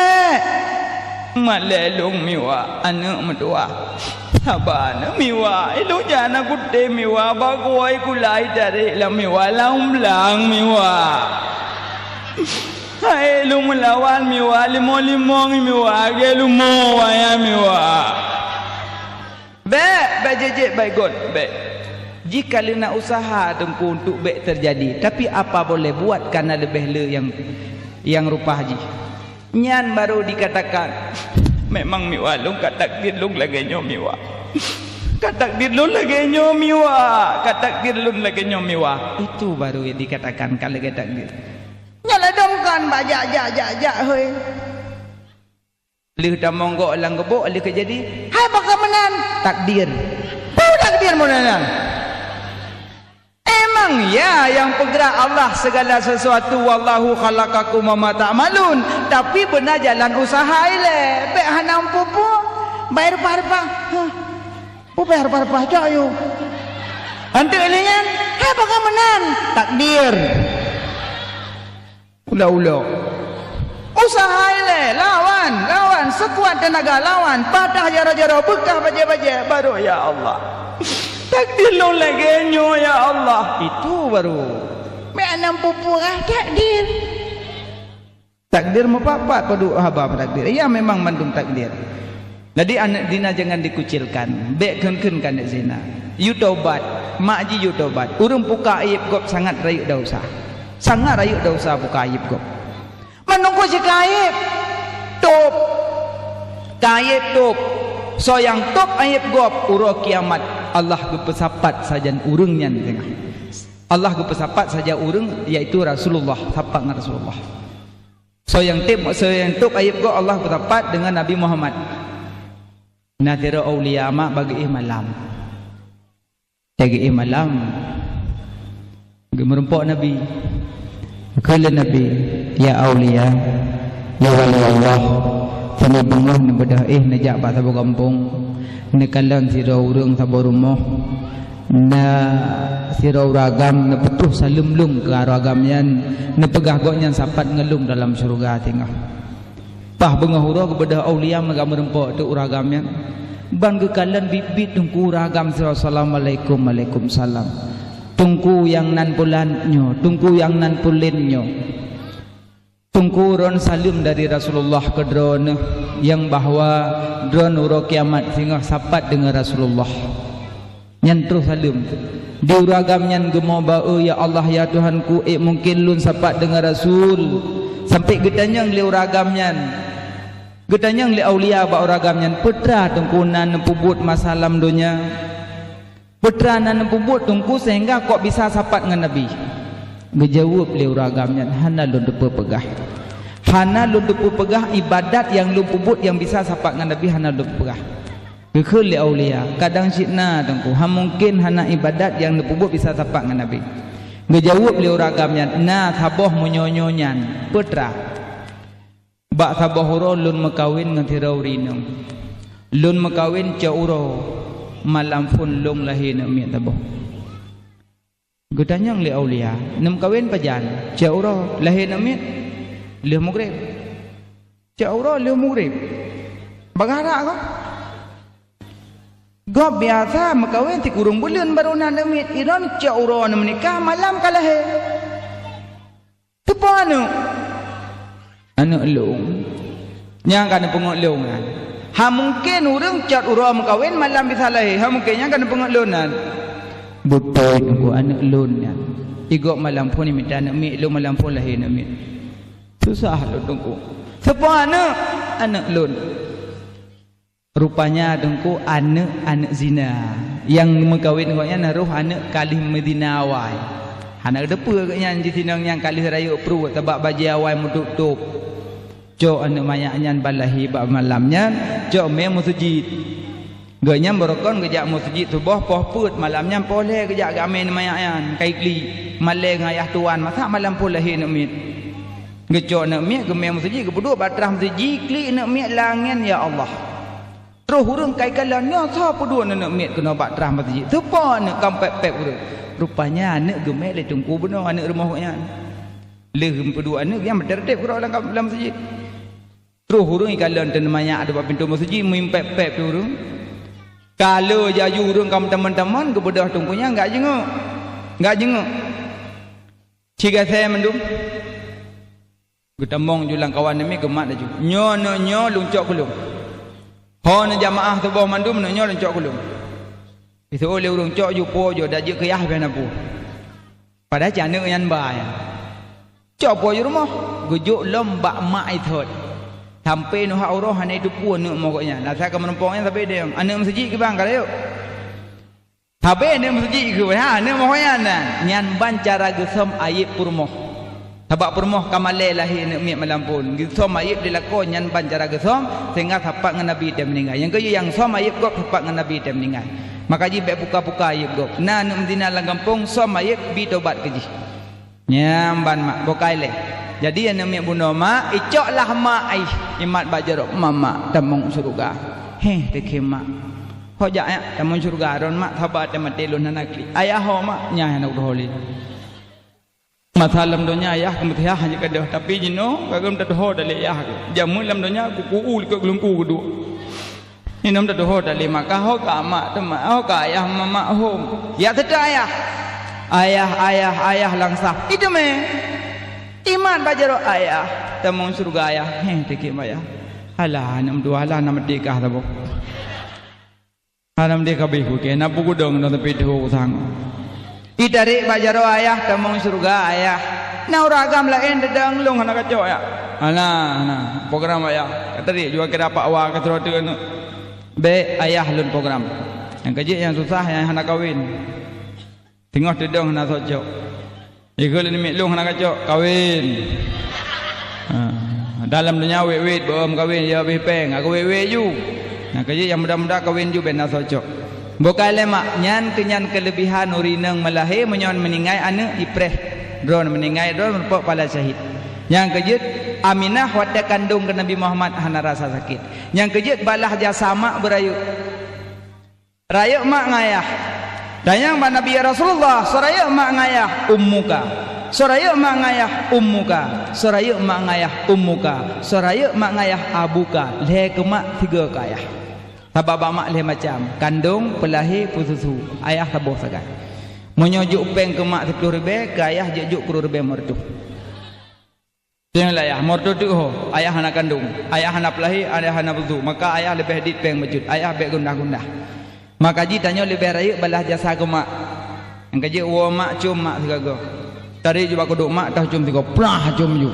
malelung miwa anak mertua Sabana miwa ilo jana kutte miwa bagoi kulai dari la miwa lang miwa hai lu melawan miwa limong miwa gelu mo ya miwa be jeje baygon be jika lu nak usaha tengku untuk be terjadi tapi apa boleh buat karena lebih le yang rupa haji nyan baru dikatakan memang miwa lung katakdir lung lagi nyo miwa katakdir lung lagi nyo miwa katakdir lung lagi nyo miwa itu baru yang dikatakan kalau katakdir nyala dongkan bajak hoi lih dah monggo lang gebok lih kejadi hai bakal menan takdir takdir menan emang ya yang penggerak Allah segala sesuatu wallahu khalaqakum wa ma ta'malun tapi benar jalan usaha ile be hanam pupu bayar parpa pu bayar parpa cayu ante elingan ha bakal menan takdir ulah usaha ile lawan sekuat tenaga lawan patah jaro-jaro bekah baje-baje baru ya Allah Takdir lo lagi nyo ya Allah. Itu baru. Meanam pupurah takdir. Takdir mepapat padu haba takdir. Ya memang mandum takdir. Jadi anak dina jangan dikucilkan. Bek kun kan zina. You taubat, mak ji you taubat. Urang buka aib gop sangat rayuk dosa. Sangat rayuk dosa buka aib gop. Menunggu si aib. Top. Aib top. So yang top aib gop uro kiamat Allah gepesapat sajan urang nyan tengah. Allah gepesapat saja urang yaitu Rasulullah, sapat dengan Rasulullah. So yang top aib gop Allah gepesapat dengan Nabi Muhammad. Natira awliya mak bagi malam. Bagi malam. Merempok Nabi. Kala Nabi, ya awliya, ya wali Allah. Kami bengah ni bedah najak pak sabar kampung. Ni kalang sira urang sabar rumah. Na sira uragam na petuh salumlum ke aragam yan. Na pegah goknya sapat ngelum dalam syurga tengah. Pah bengah hura kepada awliya magam merempok tu uragam yan. Ban kekalan bibit tungku uragam sira assalamualaikum waalaikumsalam. Tungku yang nan pulannya, tungku yang nan pulinnya. Tungku ron salim dari Rasulullah ke drone yang bahwa drone uro kiamat sehingga sapat dengan Rasulullah. Nyan terus salim. Di uragam nyan gemo bau ya Allah ya Tuhanku mungkin lun sapat dengan Rasul. Sampai gedanyang li uragam nyan. Gedanyang li aulia ba uragam nyan putra tungkunan pubut masalam dunia. Putra nan pubut tungku sehingga kok bisa sapat dengan Nabi. Ngejawab li uragam nyan hana lun depe pegah. Hana lun depe pegah ibadat yang lun pubut yang bisa sapat dengan Nabi hana lun pegah. Kekul li aulia kadang sitna tungku ha mungkin hana ibadat yang lun pubut bisa sapat dengan Nabi. Ngejawab li uragam nyan na saboh munyonyonya putra. Bak sabahuro lun makawin dengan tirau rinong. Lun makawin cauro malam pun long lahir nak miat taboh. Gedanyang li aulia nam kawin pajan cauro lahir nak miat leh mugrib. Cauro leh mugrib. Bagara ko. Go biasa makawin ti kurung bulan baru nak miat iron cauro nak menikah malam kalahir. Tepanu anak long yang kan pengok longan ha mungkin urang cat urang kawin malam bisa lahir ha mungkin yang kan pengok lonan betul aku anak lon ya igok malam pun ni minta anak mi lo malam pun lahir nak mi susah lo tungku siapa anak lon rupanya tungku anak zina yang mengkawin koknya naruh anak kalih Medina awai anak depa koknya di sinang yang kalih raya pru tabak baji awai mutup cok anak mayaknya balahi bab malamnya cok me masjid ganya berokon gejak masjid subuh poh put malamnya poleh gejak gamen mayaknya kaikli maleng ayah tuan masa malam pun lahir nak mit gecok nak mit ke me masjid ke peduk batrah masjid kli nak mit langan ya Allah terus hurung kai kalannya sa peduk nak mit kena batrah masjid sepa nak kampek-pek urang rupanya anak gemel le tungku benar anak rumah koknya leh peduk anak yang bertertib ke dalam masjid. Terus hurung ikalan dan banyak ada pintu masjid mimpep-pep tu hurung. Kalau jaju hurung kamu teman-teman kebedah tungkunya enggak jenguk. Enggak jenguk. Ciga saya mendum. Getamong julang kawan ni gemat aju. Nyo luncok kulung. Ho na jamaah tu bawa mandum nyo luncok kulung. Itu oleh hurung cok jupo jo dah je kayah ben apu. Pada jana yan bay. Cok po ju rumah. Gujuk lembak mak ithot. Sampai nuh Allah hanya itu pun nak mokoknya. Nah saya akan menumpangnya sampai dia. Anak masjid ke bang kalau yuk. Sampai anak masjid ke ha anak mokoknya nah. Nyan ban cara gesam ayat purmoh. Sebab purmoh kamale lahir nak miat malam pun. Gesam ayat dilakon nyan ban cara gesam sehingga sapat dengan Nabi dia meninggal. Yang kedua yang som ayat gop sapat dengan Nabi dia meninggal. Maka ji baik buka-buka ayat gop. Nah nak Madinah lang kampung som ayat bi tobat keji. Nyam ban mak bokai le. Jadi yang namanya bunuh mak, icoklah mak ai imat bajarok mama tamong surga. Teke mak. Hojak ya tamong surga ron mak sabat temat telun nanakli. Ayah ho mak nyah nak doholi. Masalam donya ayah kemudian hanya kedah tapi jino kagam tak ho dale ayah. Jamu lam donya kuku ke gelungku kedua. Ni nom dah doh dah lima kah ho ka mak temak ho ka ayah mama hom. Ya tidak ayah. Ayah langsah. Itu me. Iman bajaro ayah. Temung surga ayah. Tekik maya. Alah nam dua lah nam dekah tabo. Hanam dekah behu ke na buku dong na tepi doh sang. Idari bajaro ayah temung surga ayah. Na uragam lain dedang long hana kacok ya. Alah program ayah. Tadi juga kira pak wa ka trotu anu. Be ayah lun program. Yang kecil yang susah yang hana kawin. Tengok dedong hana sojok. Ikut ni miklung hana kacok kawin. Dalam dunia wet belum kawin ya lebih peng. Aku wet ju. Yang kecil yang muda-muda kawin ju ben sojok. Bukan lemak nyan kenyan kelebihan urineng melahir menyon meningai anak ipreh. Drone meningai drone merupakan pala syahid. Yang kejut Aminah wadah kandung ke Nabi Muhammad hana rasa sakit. Yang kejut balah jasa mak berayu. Rayuk mak ngayah. Dan yang Nabi Rasulullah sorayuk mak ngayah ummuka. Sorayuk mak ngayah ummuka. Sorayuk mak ngayah ummuka. Sorayuk mak ngayah abuka. Leh ke mak tiga kayah. Sebab mak leh macam kandung, pelahir, pususu. Ayah tabuh sagai. Menyojuk peng ke mak 10 ribu, ke ayah jejuk 10 ribu merdu. Janganlah ayah merdu tu ho, ayah anak kandung, ayah anak pelahir, ayah anak pusu. Maka ayah lebih dit peng mejut, ayah bek gundah-gundah. Maka ji tanya lebih raya balah jasa ke mak. Yang kaji wa mak cum mak segaga. Tadi juga kuduk mak dah cum tiga, plah cum ju.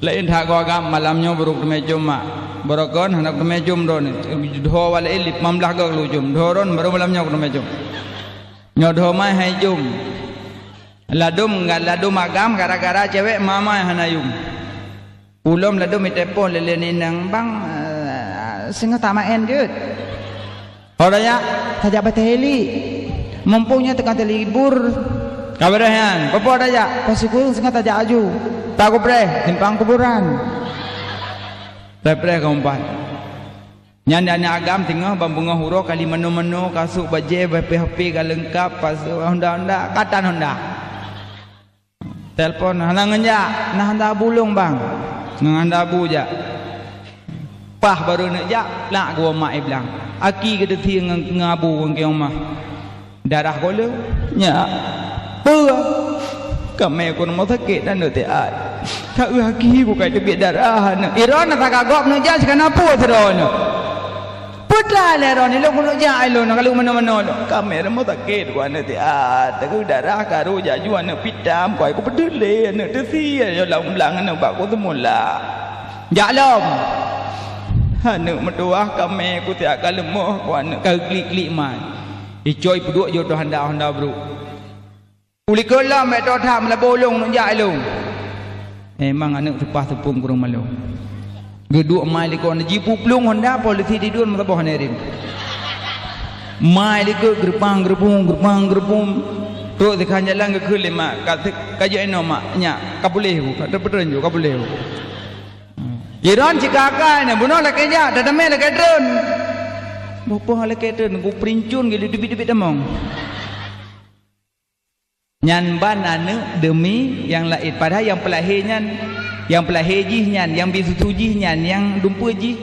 Lain tak kau agam malamnya buruk demi cum mak. Borokon anak demi cum don. Dho wala ilip mamlah kau lu cum. Doron baru malamnya demi cum. Nyodho mai hai cum. Ladum ladum agam gara-gara cewek mama yang hanayum. Ulom ladum itepon lele ninang bang singa tamaen jut. Orangnya tajak bateli. Mempunyai tekan libur. Kabarnya, apa aja? Pasiku singa tajak aju. Tak kupreh, timpang kuburan. Preh keempat. Nyandanya agam tengah bambunga huro kali menu-menu kasuk baje BP lengkap pasu honda-honda katan honda. Telepon halangan ja, nah anda bulung bang. Nang anda bu ja. Pah baru nak ja, lak gua mak bilang. Aki ke deti ngabu ke rumah. Darah kola. Nya. Kami aku mau sakit dan nanti ad. Tak aki bukan tebik darah. Iron tak kagok nak ja sekan apa serono. Putlah leron ni lo kuno ja ilo nak kalau mana-mana lo. Kami mau sakit gua nanti ad. Tak darah karu ja juan nak pitam kau aku peduli nak tesi ya lang-lang nak bak aku semula. Jalom. Hanu mendoah kami aku tiak kalemah kau nak klik-klik mai. Icoi peduk jo Honda bro. Uli kelam mek totham la bolong nak ja ilo. Memang anak tepah tepung kurang malu. Geduk mai likon jipu plung Honda polisi tidur mataboh nerim. Mai lik gerbang terus dekan jalan ke kelima kat kaji eno mak nya kabuleh ku kat pedron jo kabuleh ku. Iran cikaka ne buno la keja dadame la kedron. Bopo la kedron ku princun gitu debit-debit demong. Nyan ban anu demi yang lain padahal yang pelahirnya yang pelahir jihnya yang bisutujihnya yang dumpa jih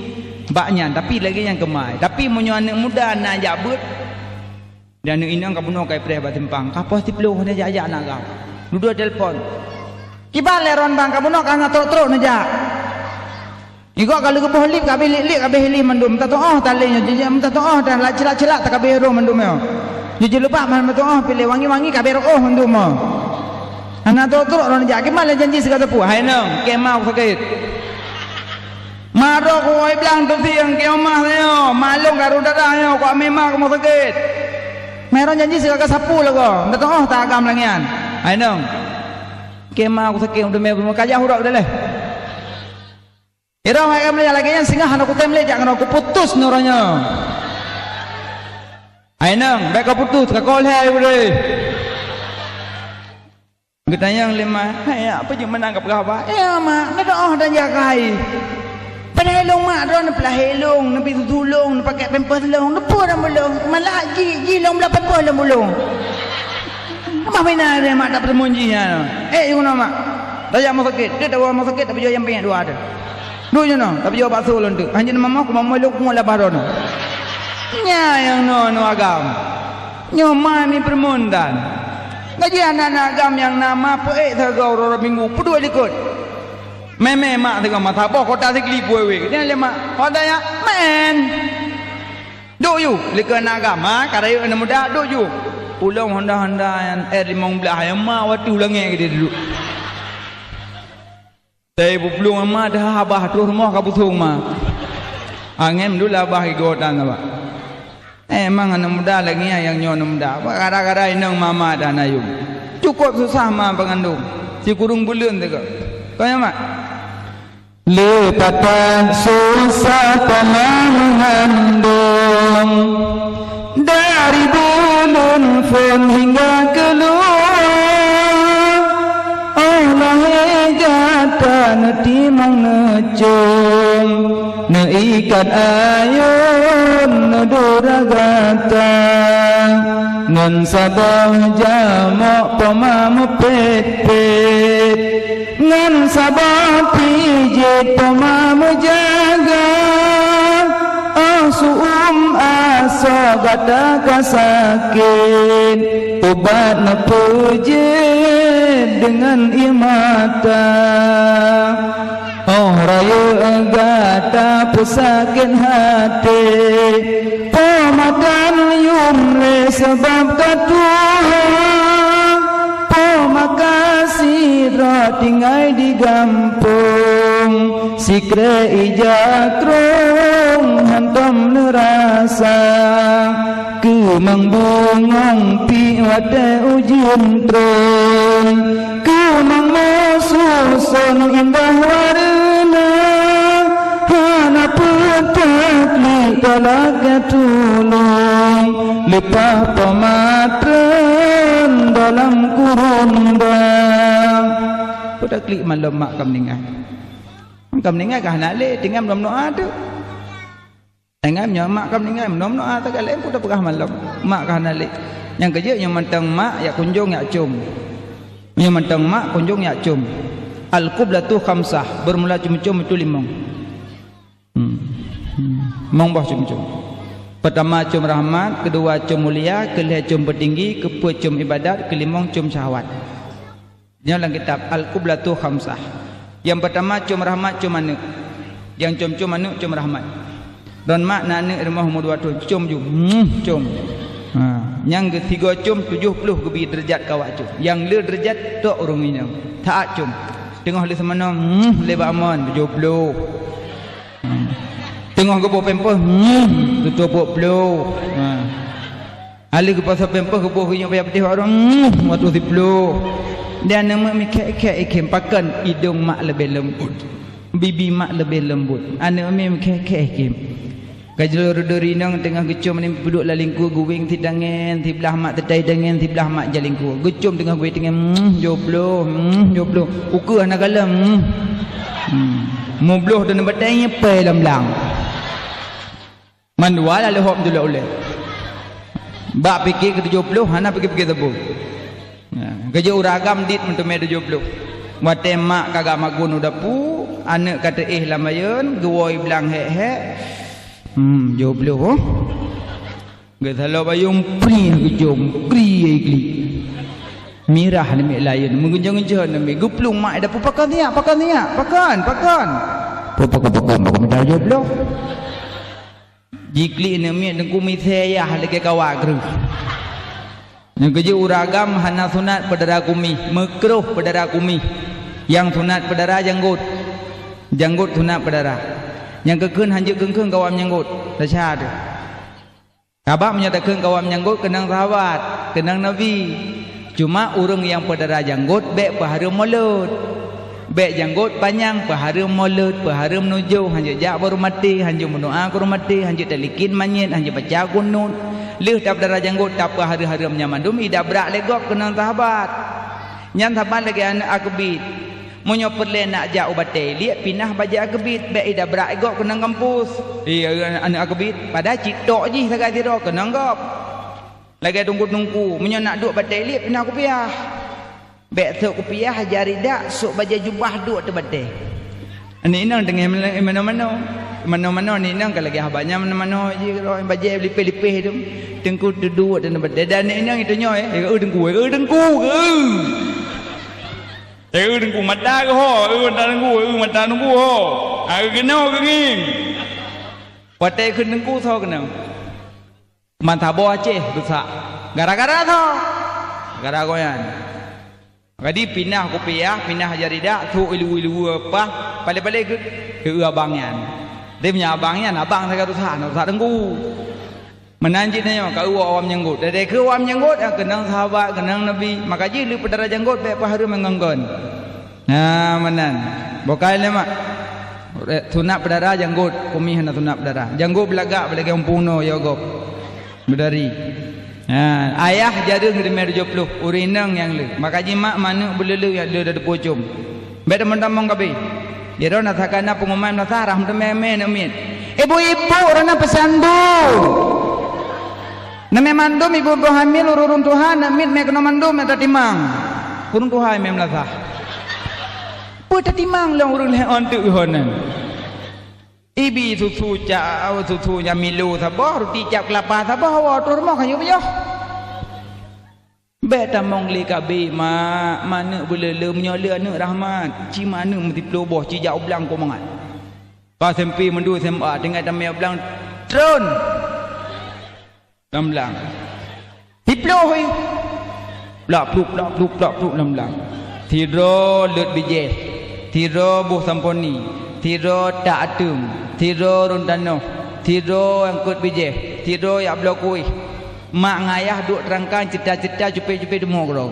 baknya tapi lagi yang kemai tapi munyo anak muda nak jabut dan anak inang kabuno kai preh batimpang kapos tiplu hanya jajak nak kau duduk telefon kibal leron bang kabuno kana trok-trok naja iko kalau ke bohlip ka bilik-lik ka behli mendum tatoh talinya jejam tatoh dan lacilak-cilak tak ka behro mendum yo jujur lupa man tatoh pilih wangi-wangi ka behro mendum mo anak trok-trok ron ja kimal janji segala pu hai nang kemau sakit maro ko ai bilang tu siang kemah yo malung garu darah yo ko memang ko sakit meron janji segala sapu lago tatoh tak agam langian hai nang kemau sakit udah me kajah hurau dah leh. Irang agam lagi lagi yang singgah anak kutemle jangan aku putus nuranya. Ainang, baik kau putus kau koleh boleh. Kita yang lima, hey apa je menangkap kau? Ya mak, nak doa dan jagai. Penelong mak doa nak pelahilong, nak pisu tulung, nak pakai pampers long, nak pun dah belum. Malah ji long belah pampers dah belum. Mak benar dia mak tak permunjinya. Yang mana mak? Raja mau sakit, dia tahu mau sakit tapi dia yang pengen dua ada. Dulu je no, tapi jawab asal lontu. Hanya mama aku mau meluk mu la baron. nya yang no agam nyoma ni permundan ngaji anak-anak agam yang nama peek thagau rora minggu pedua likut meme mak thagau mata boh kota sikli puewe dia le mak kota ya men do you likut anak agam ha karayu anak muda do you pulang honda yang limong belah yang mak waktu ulangi ke dia dulu saya pulang mak dah abah tu rumah kabutung mak angin dulu abah igotan apa emang anak muda lagi yang nyon muda apa gara-gara inang mama dan ayum cukup susah mah pengandung si kurung bulan tu kau yang mak lepatan susah tanah mengandung dari bulan pun hingga keluar Allah jatan timang necung neikat ayun neduragata ngan sabah jamok pemamu pet-pet ngan sabah pijit pemamu jaga aso gata kasakit obat na pujit dengan imata oh raya gata pusakit hati pemakan yumle sebab katuhan pemakasih tinggal di gampung sikre ijakrong hantam nerasa kemang bongong pi wate ujun trong kemang mususon indah warna hana petak li talaga tulung lipah pematren dalam kurun bang pada klik malam mak kam ningai kah nak le tinggal belum doa tu tinggal nyo mak kam ningai belum doa tu kale pun dah pegah malam mak kah nak le yang kerja yang mentang mak ya kunjung ya cum yang mentang mak kunjung ya cum al qiblatu khamsah bermula cum-cum itu limong mong bah cum-cum pertama cum rahmat kedua cum mulia kelima cum bertinggi keempat cum ibadat kelima cum syahwat dalam kitab al qiblatu khamsah. Yang pertama cum rahmat cum anak. Yang cum anak cum rahmat. Dan mak nak anak rumah umur 2 tahun cum ju. Cum. Yang ketiga cum 70 lebih derajat kawak cum. Yang le derajat tok urung ini. Tak cum. Tengah le semana lebak aman 70. Tengah gepo pempeh 70. Ali ke pasal pempeh gepo hinyo payah petih orang 110. Dan nama mikir-mikir ikim pakan hidung mak lebih lembut bibi mak lebih lembut anak mikir-mikir ikim kajul redori nang tengah gecum ni duduk lalingku guwing ti dangen ti belah mak tetai dangen ti belah mak jalingku gecum tengah gue tengah joblo uku anak galam mubloh dan batainya pe lamlang manduala le hop dulu oleh bak fikir ke 70 hana fikir tebu kerja uragam dit untuk medu 70 wate mak kagak magun udah pu anak kata lamayun gewoi belang hek 70 oh gesalo bayung pri gejom pri igli mirah ni lain mengunjung-unjung ni guplung mak ada pu pakan dia pakan minta 70 jikli ni mi dengku mi saya lagi kawak geru yang kerja uragam hana sunat pedara kumi makruh pedara kumi yang sunat pedara janggut sunat pedara yang kekun hanjuk kengkeng kawam janggut tasyad kabak menyatakan kawam janggut kenang sahabat kenang nabi cuma urang yang pedara janggut bek pahara mulut bek janggut panjang pahara mulut pahara menuju hanjuk jak baru mati hanjuk mendoa baru mati hanjuk talikin manyit hanjuk baca kunut leh tak berdarah janggut tak apa hari-hari menyaman dumi dah berak legok kenang sahabat nyan sahabat lagi anak akbit monyo perle nak jak ubatai lihat pinah baja akbit baik dah berak legok kenang kampus anak akbit pada citok je sagat tiro kenang gop lagi tunggu-tunggu monyo nak duk batai lihat pinah kopiah baik sok kopiah jari dak sok baja jubah duk te batai ini nang dengan mana-mana mana-mana ni nang kalau lagi habanya mana-mana je kalau bajai lipih-lipih tu tengku duduk dan berdedan ni nang itu nyoy dengku dengku mata ke ho mata dengku ho kena ke nging patai ke dengku tho kena mantap bo Aceh dosa gara-gara tho gara goyan jadi pindah kopiah pindah jarida tu ilu apa balik-balik ke abangnya dia punya abangnya abang saya dosa dengku menanjitnya kau awam jenggot dari ke awam jenggot kenang sahabat kenang nabi maka je lu pedara jenggot baik paharu mengganggon nah menan bokai le mak sunat pedara jenggot kumi hana sunat pedara jenggot belagak belagi umpuno yogop bedari ayah jaring di mer 70 urinang yang le maka je mak mana belelu yang le dah pocum beda mentamong kabe dia ro nak sakana pengumuman nak sarah meme namit ibu-ibu orang pesandu nama mandum ibu hamil urun Tuhan namit me kena mandum me tatimang urun Tuhan me melazah pu tatimang lang urun le on tu honan ibi susu ca susu nya milu sabah roti cap kelapa sabah wa tur mah kayu bejo beta mong li kabe mana belele menyola anak rahmat ci mana mesti ploboh ci jau blang ko mangat pas SMP mendu SMA dengan tamai blang tron lamlang hiplo hoi lak pluk lamlang tiro lut bije tiro buh samponi tiro tak atum tiro rundano tiro angkut bije tiro ya blokui mak ngayah duk terangkan cita-cita cupe-cupe demo kro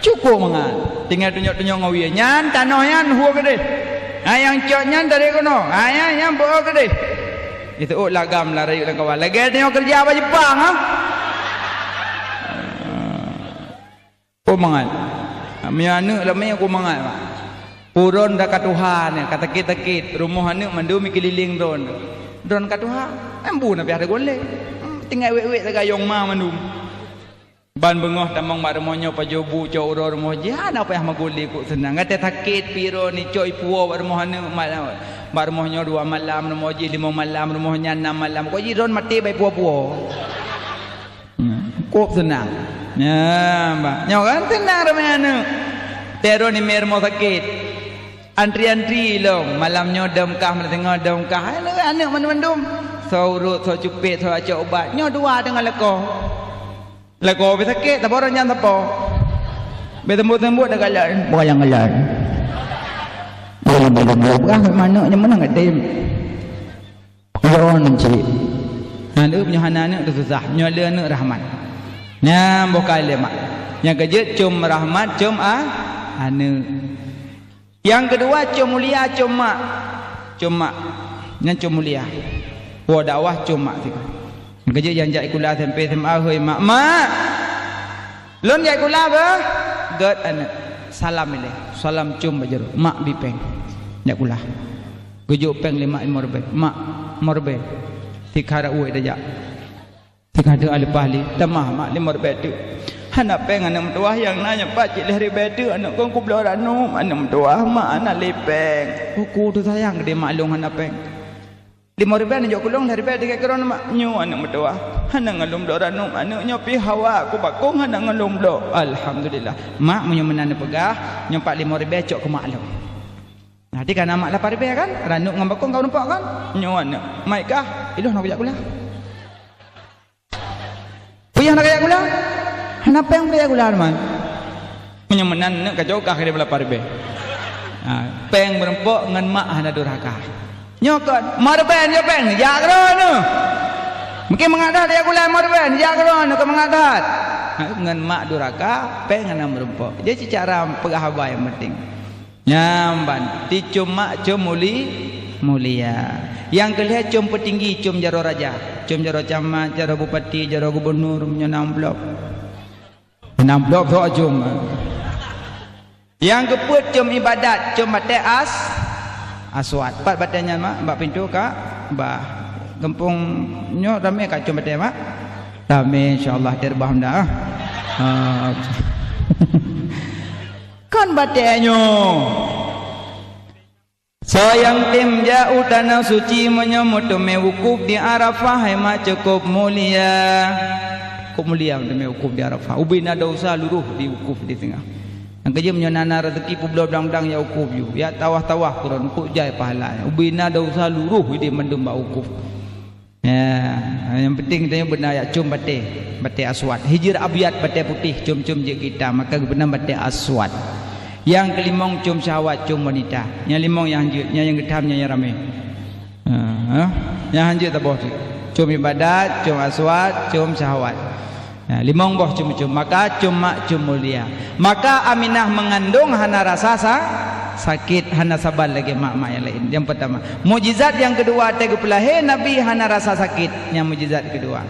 cukup mangat tinggal tunjuk-tunjuk ngawi nyan tanah yan huo gede yang cok nyan dari kono yang bawa gede itu lagam lari ulang kawan lagi tengok kerja apa Jepang mangat mianu lamai aku mangat purun dah katuhan kata kita rumah anak mandu mikililing don katuhan embu nabi ada golek tinggal wek tagayong ma mandu ban bengoh tamang mak remonyo pajobu cok uro rumah jian apa yang maguli ku senang kata sakit piro ni cok ipuo rumah anak mak rumahnya 2 malam rumah ji 5 malam rumahnya 6 malam kau ji ron mati baik puo-puo kok senang ya mbak nyaw kan senang ramai anak tero ni mer mau sakit antri-antri lo malamnya demkah malam tengah demkah anak mandum saurut so cupit so acak ubat nyo 2 dengan leko be sakit tapi orang nyan tapo be tembut-tembut dah galan bayang galan bukan mana yang mana nggak tem orang cik anak punya anak tu susah nyola anak rahmat nya bukan lemak yang kejut cum rahmat cum anak yang kedua cum mulia cum mak yang cum mulia wa dakwah cum mak sik kejut yang jai kula sampai SMA hoi mak lon jai kula ba gat anak salam ile salam cum bajaru mak bipeng jak kula gujuk peng 5 morbe mak morbe tikara uwe dajak tikada alipahli tamah mak 5 morbe tu anak peng anak mentua yang nanya pak cik leh ribetu anak kong kublo ranum anak mentua mak anak lepeng aku tu sayang dia maklum anak peng 5 ribu nak kulung dari ribu tiga keron mak nyu anak mentua anak ngalum do ranum anak nyopi hawa aku bakung anak ngalum do alhamdulillah mak munyo menana pegah nyompak 5 ribu cok ke maklum nanti kan mak 8 ribu kan ranuk ngam bakung kau nampak kan nyu anak mai kah iluh nak ajak kula puyah nak ajak kula kenapa yang ajak kula man munyo menan nak kacau kah dia 8 ribu peng berempok ngan mak hana durhaka nyokot marben ya peng jagron mungkin mengadat dia kula marben jagron ke mengadat ngan mak duraka peng ana merempok dia secara pegahaba yang penting nyamban ti cuma mulia yang kelih cum petinggi cum jaro raja cum jaro camat jaro bupati jaro gubernur menyenam blok so cum yang keput cum ibadat cum batai aswat pat batanya mak mbak pintu kak mbah gempung nyo ramai kak cum batai mak ramai insyaallah terbah dah kan batai nyo Sayang tim jauh tanah suci menyambut wukuf di Arafah hemat cukup mulia. Cukup mulia demi wukuf di Arafah. Ubin ada usaha luruh di wukuf di tengah. Yang kerja menyonana rezeki publo dang-dang ya wukuf you. Ya tawah-tawah kurang kuk jai pahala. Ubin ada usaha luruh di mendum wukuf. Ya, yang penting kita benar ya cum bate aswad. Hijir abiyat bate putih cum-cum je kita maka benar bate aswad. Yang kelimong cum syahwat cum wanita. Yang limong yang hanjut, yang getamnya yang ramai. Yang hanjut tak boh tu. Cum ibadat, cum aswad, cum syahwat. Limong boh cum-cum. Maka cum mak cum mulia. Maka Aminah mengandung hana rasa sakit, hana sabar lagi mak-mak yang lain. Yang pertama. Mujizat yang kedua tegu pelahir Nabi hana rasa sakit. Yang mujizat kedua.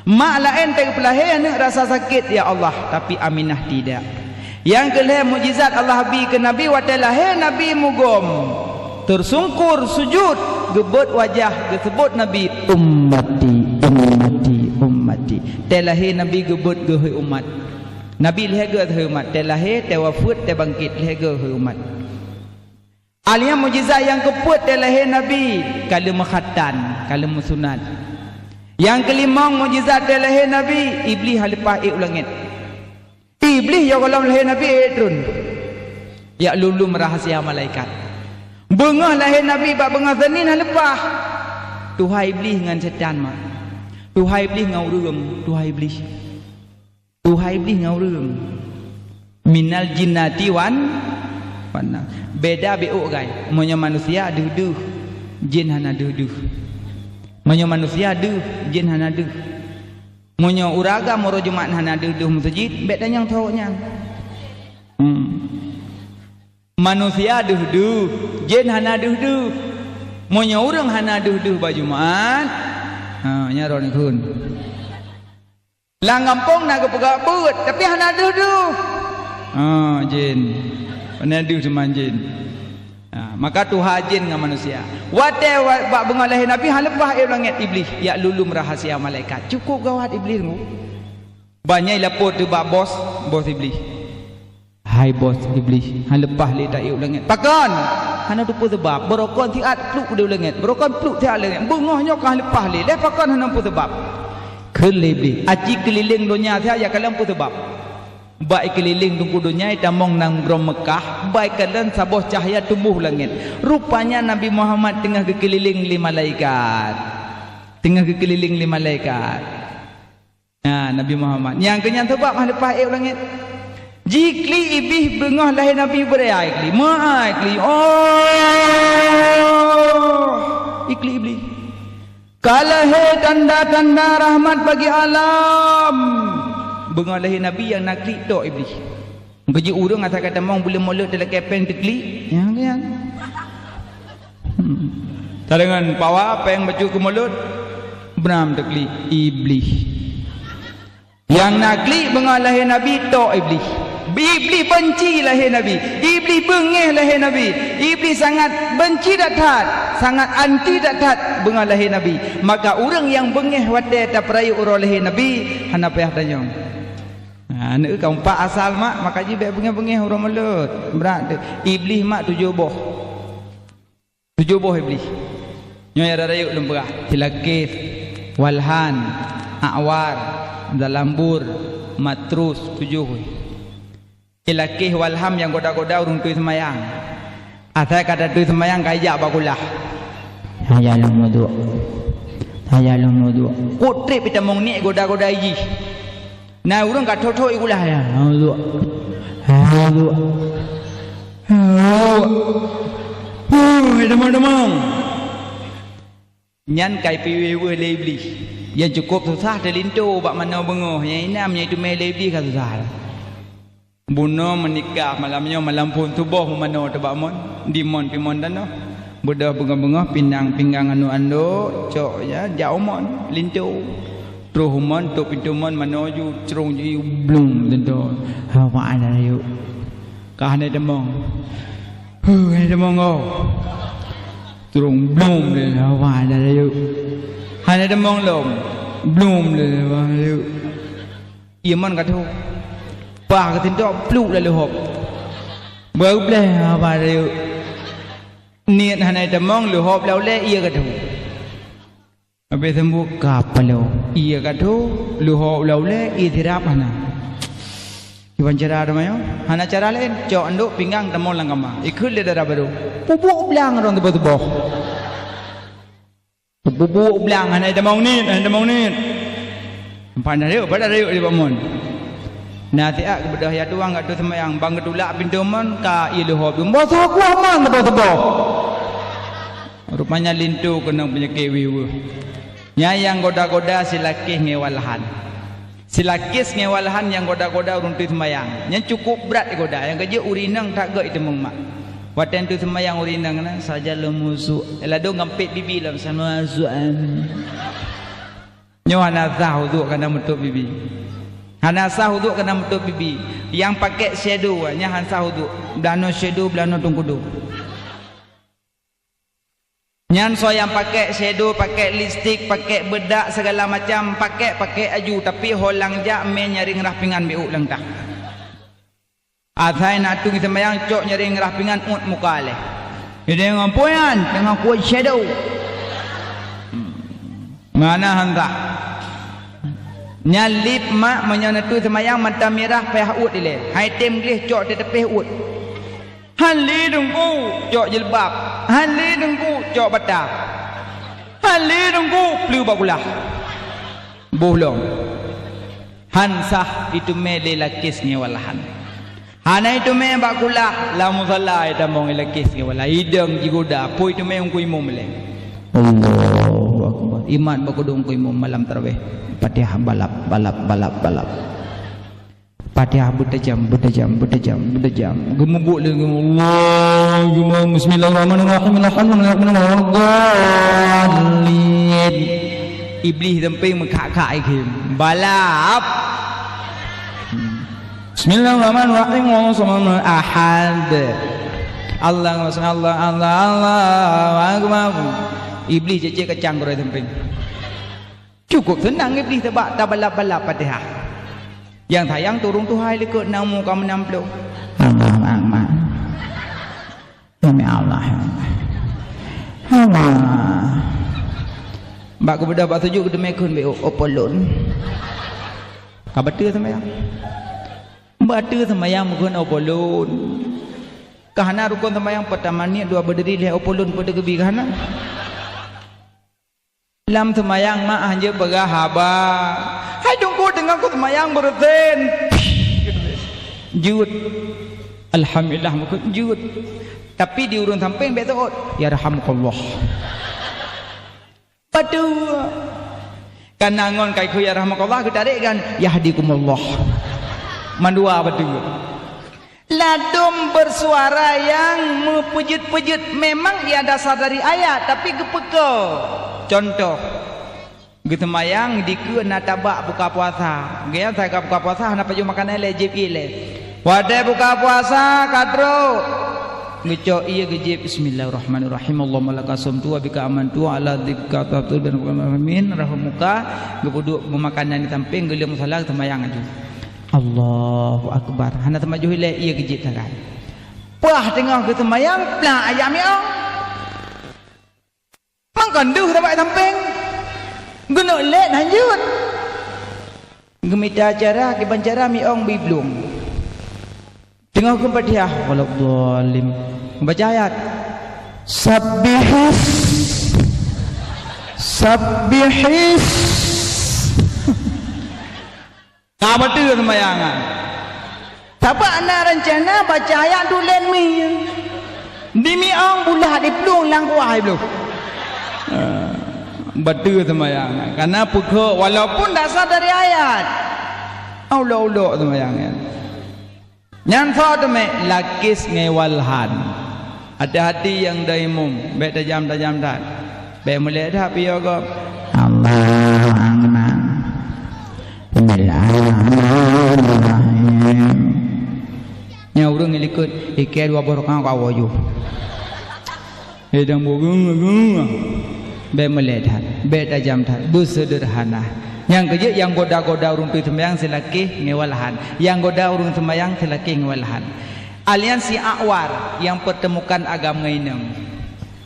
Mak lain tegu pelahir hana rasa sakit ya Allah, tapi Aminah tidak. Yang kelih mujizat Allah bi ke Nabi waktu lahir Nabi mugom tersungkur sujud gebut wajah disebut Nabi ummati telahir Nabi gebut gehe umat Nabi leh ge umat telahir tewafut tebangkit leh ge umat alia mujizat yang keput telahir Nabi kalau makhatan kalau musunat. Yang kelima mujizat telahir Nabi iblis halepah ulangit. Iblis yang kalau lahir Nabi Edrun ya lulu merahasia malaikat bengah lahir Nabi bak bengah zanin halepah Tuhai iblis dengan setan mak Tuhai iblis ngaurum Tuhai iblis ngaurum minal jinnati wan beda beuk guys monya manusia duh jin hana duh monya manusia duh jin hana duh Munyo uraga moro Jumat hana duduh masjid bet yang taunya. Manusia duduh, jin hana duduh. Munyo urang hana duduh ba Jumat. Nya ron kun. Lang kampung nak pegabut tapi hana duduh. Jin. Hana duduh cuma jin. Maka Tuhan jin dengan manusia. Wate bak bunga lahir Nabi halepah langit iblis ya lulu merahasia malaikat. Cukup gawat iblis tu. Banyak lapor tu bak bos iblis. Hai bos iblis, halepah le tak langit. Pakon. Hana tu pun sebab berokon tiat pluk dia langit. Berokon pluk tiat langit. Bungahnya kah halepah le. Leh pakon hana pun sebab. Kelibli. Aci keliling dunia saya kalam pun sebab. Baik keliling tunggu dunia tamong nang brom Mekah baik kalian saboh cahaya tumbuh langit rupanya Nabi Muhammad tengah kekeliling lima malaikat Nabi Muhammad yang kenyang sebab halepah langit jikli ibih bengah lahir Nabi berai ikli ikli iblis kalahe tanda-tanda rahmat bagi alam bengah lahir Nabi yang nak klik tok iblis. Kerja urang asal kata mong boleh molek dalam kepeng terklik. Yang kan. Tadangan pawa apa yang baju ke mulut beram terklik iblis. Yang nak klik bengah lahir Nabi tok iblis. Iblis benci lahir Nabi. Iblis bengih lahir Nabi. Iblis sangat benci datat, sangat anti datat bengah lahir Nabi. Maka orang yang bengih wate ta perayu urang lahir Nabi hana payah tanyong. Anak kau empat asal mak maka je baik bengih-bengih orang mulut berat iblis mak tujuh boh iblis nyoy ada rayuk lemberah tilakis walhan awar dalambur matrus tujuh tilakis walham yang goda-goda urung tu semayang asal kata tu semayang kajak bakulah hayalang wudu kutrip kita mong ni goda-goda iji nah urang kat thot igulah ya. Demang. Nyan kai piwe le iblis. Yang cukup susah terlintu bak mana bengoh. Yang inam yang itu mele iblis kan susah. Bunuh menikah malamnya malam pun tubuh mana tebak mon. Dimon pimon dan no. Budah bengah-bengah pinggang anu cok ya jauh mon lintu. Terus human tu pintu man menuju cerung je blum tentu. Hawa ada yuk. Kah ada demong. Ada demong oh. Cerung blum le hawa ada yuk. Ada demong lom. Blum le hawa yuk. Ia man kata. Bah kata tu pluk lalu hop. Baru bleh hawa ada yuk. niat hanai temong lu hop lau le ia kadu abe sembu kapalo ia kadu lu hop lau le idirap hana iban cara mayo hana cara lain cok anduk pinggang temong langkama ikut le darah baru bubuk belang orang tebak-tebak bubuk belang hanai temong ni pandai dia di bangun nanti ak kebedah ya tuang kat tu semayang bang ketulak pintu mon ka ilu hop tu bosa aku aman tebak-tebak rupanya lintu kena penyakit wiwa nyayang goda-goda silakih ngewalahan silakis ngewalahan yang goda-goda urun tu semayang yang cukup berat goda yang kerja urinang tak gak itu mak watan tu semayang urinang na saja lemusu elado ngampit bibi lam sama zuan nyawana tahu tu kena metuk bibi hana sah huduk kena metuk bibi yang pakai shadow nya han sah huduk belano shadow belano tungkudu nyan so yang pakai shadow pakai lipstick pakai bedak segala macam pakai aju tapi holang jak me nyaring rapingan biuk lang tak athai nak tu kita mayang cok nyaring rapingan ut muka leh jadi ngampuan dengan kuat shadow mana handa nyalip mak menyonatu semayang mata merah payah ut ile hai tem glih cok di tepih ut hali dengku cok jilbab hali dengku cok badak hali dengku pelu bagulah bolong hansah itu mele lakis ngewalahan hana itu me bagulah la musalla ita mong lakis ngewala ideng jigoda po itu me ungku imum le Allahu akbar iman bakudung ku imum malam tarawih Fatihah balap Fatihah bertajam gemubuk lagi Allah bismillahirrahmanirrahim alhamdulillah iblis temping mengkak-kak ikim balap bismillahirrahmanirrahim wa ahad Allah akbar iblis cecek kecang gerai temping cukup senang iblis tebak tak balap-balap Fatihah yang tayang turun Tuhai lekut namu kamu namplu Allah demi Allah mbak kebedah bak sejuk kedemai kun be opolon kabatu semayang batu semayang mukun opolon kahana rukun semayang pertama ni dua berdiri leh opolon pada gebi kahana lam semayang mak hanya berahaba hai tunggu dengan ku semayang berzen jud alhamdulillah mukut jud tapi diurun sampai besok ya rahmukallah padu kan nangon kai ku ya rahmukallah kita tarik kan yahdikumullah mandua padu ladum bersuara yang mepejut-pejut memang ia dasar dari ayat tapi gepeka contoh gitu mayang diku nak tabak buka puasa gaya saya buka puasa nak pergi makan lejip ile wadai buka puasa kadro ngecok iya gejip bismillahirrahmanirrahim Allahumma lakasum tu bika aman tu ala dzikra tatul dan amin rahmuka gepuduk memakanan di samping geuleuh musalah temayang aju Allahu akbar hana temajuh ile iya gejip tangan pah tengah ke temayang plah ayam ya mangkanduh tabak samping guna let lanjut gemita acara ke bancara miong biblum tengah ke Fatihah waladhdallin baca ayat sabbihis apa tu semayangan siapa anak rencana baca ayat tu len mi di miong bulah di pelung lang kuah belum batu semayang karena pukul walaupun dasar dari ayat Allah semayang nyan fatme lakis ngewalhan hati-hati yang daimum baik tajam tak baik mulai dah piyo go Allah akbar bismillahirrahmanirrahim nya urang ngelikut ikai dua borokang kawoju edang bogung be melihat be tajam tak bersederhana yang kerja yang goda-goda urung tu sembahyang silaki ngewalahan yang goda urung sembahyang silaki ngewalahan aliansi awar yang pertemukan agama ini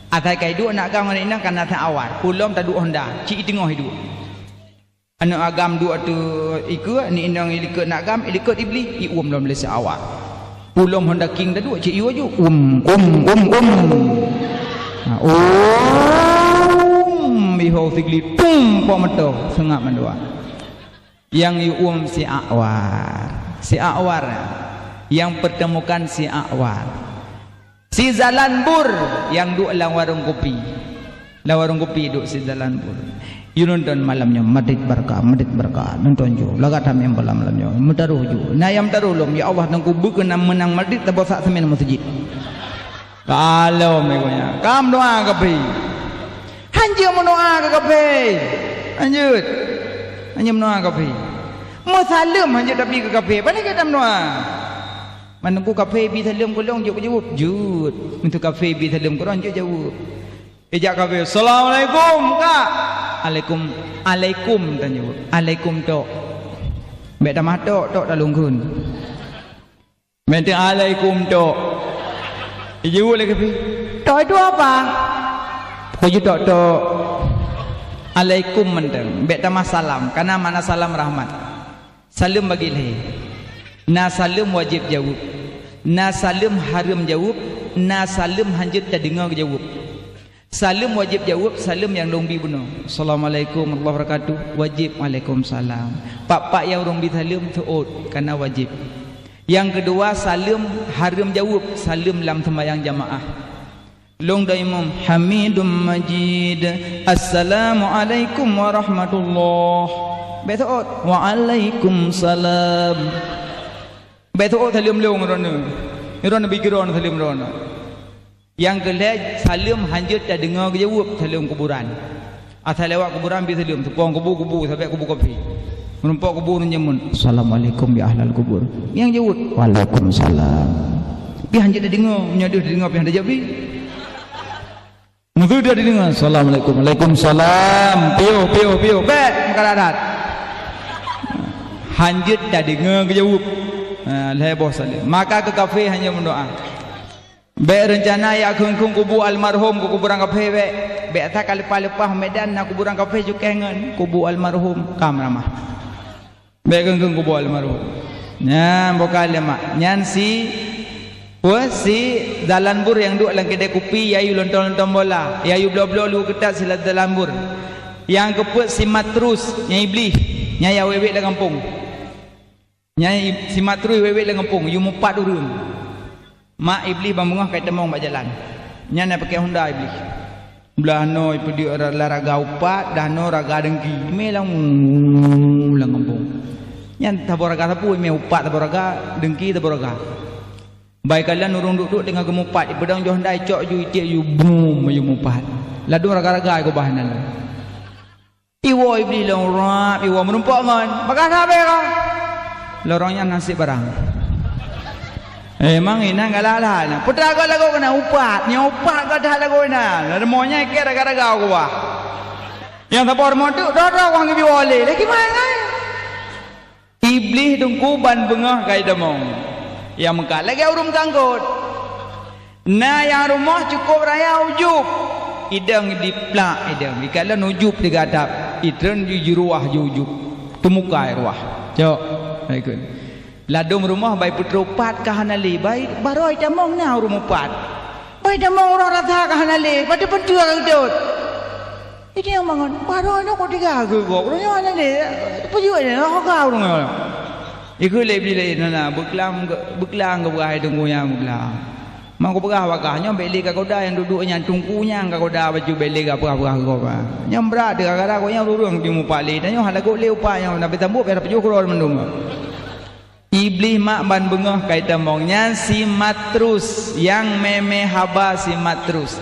Atai kai duk nak agam ngani nang kana ta awal. Pulom ta duk Honda, cik tengah hidup. Anak agam duk tu ikut ni indang ikut nak agam, ikut iblis, i dalam Malaysia awal. Pulom Honda King ta duk cik iu aju. Biho sigli pum pom meto sengap mandua. Yang si Akwar. Si Akwar yang pertemukan si Akwar. Si Zalanbur yang duk lang warung kopi. Lang warung kopi duk si Zalanbur. You nonton malamnya Madrid Barca nonton jo. Laga tam yang malamnya mentaruh jo. Na yang taruh lom ya Allah nang kubuk nak menang Madrid tak bosak semen masjid. Kalau megonya kam doa kopi. Hanjur mendoa ke kafe. Hanjur. Hanjur mendoa kafe. Musalim hanjur tapi ke kafe. Mana kita mendoa? Menunggu kafe bi salim kolong jawab. Jud. Untuk kafe bi salim kolong jawab. Ejak kafe. Assalamualaikum kak. Alaikum tanya. Alaikum tok. Bek tamah tok dak lungkun. Menti alaikum tok. Jawab lagi kafe. Tok itu apa? Kuju tok alaikum mendeng bek tamah salam karena mana salam rahmat salam bagi leh na salam wajib jawab na salam haram jawab na salam hanjut tak dengar jawab salam wajib jawab salam yang dongbi benar assalamualaikum warahmatullahi wabarakatuh wajib waalaikumsalam pak yang dongbi salam tuut karena wajib yang kedua salam haram jawab salam dalam sembahyang jamaah long da imam hamidum majid assalamualaikum warahmatullahi betul waalaikumsalam betul salam long rona bikiron salam rona yang kelih salam hanjut tak dengar jawab salam kuburan asal lewat kuburan bi salam tepong kubu sampai kubu kopi menumpuk kubur nyemun assalamualaikum ya ahlal kubur yang jawab waalaikumsalam bi hanjut tak dengar menyaduh dengar pi hendak jawab Mutu dia dengar assalamualaikum waalaikumsalam pio bet mengkaradat hanjut dah dengar jawab leboh salim maka ke kafe hanya mendoa bet rencana ya kungkung kubu almarhum kuburan kafe bet tak kali lepas medan nak kuburan kafe juga ngan kubu almarhum kam ramah bet kungkung kubu almarhum nyan bokal mak nyan si Zalanbur yang duduk dalam kedai kopi yayu lontong-lontong bola yayu blok-blok lu ketat sila Zalanbur yang keput si Matrus yang iblis nyai wewek dalam kampung nyai si Matrus wewek dalam kampung yu mupat urun mak iblis bambungah kai temong bak jalan nyai nak pakai Honda iblis belah no ipu dia raga upat dah no raga dengki melang ulang kampung nyai taboraga sapu me upat taboraga dengki taboraga baik kalian urung duduk dengan gemupat pedang joh ndai cok ju itik ju boom ju mupat ladu raga-raga ko bahanan iwo iblis lorap iwo menumpuk ngon bakal sabe kau lorongnya nasi barang emang ina galala na putra ko lagu kena upat nyopat ko dah lagu ina ada monya ke raga-raga ko ba yang tabor moduk dorong wang bi wole lagi mana iblis dengku ban bengah kai demong yang mengkat lagi urum kangkut na yang rumah cukup raya ujub idang di plak idang dikala ujub digadap itren juruah ujub temukai ruah jok baikun ladum rumah baik putra upat kahanali baik baroi damong na rumah upat baik damong orang rata kahanali pada pentua kedut ini yang mangan baroi no ko tiga ke kok ro hanali paju ni ho ka urung ikut lebih nana beklang ke berai tunggunya beklang mang ko begah wakahnya beli ka koda yang duduknya tungkunya ka koda baju beli ka apa ko ba nyam berat dekat gara ko yang rurung di mupali dan yo halago leu pa yang nabi tambuk pada peju keluar mendung iblis mak ban bengah kai tamongnya si Matrus yang meme haba si Matrus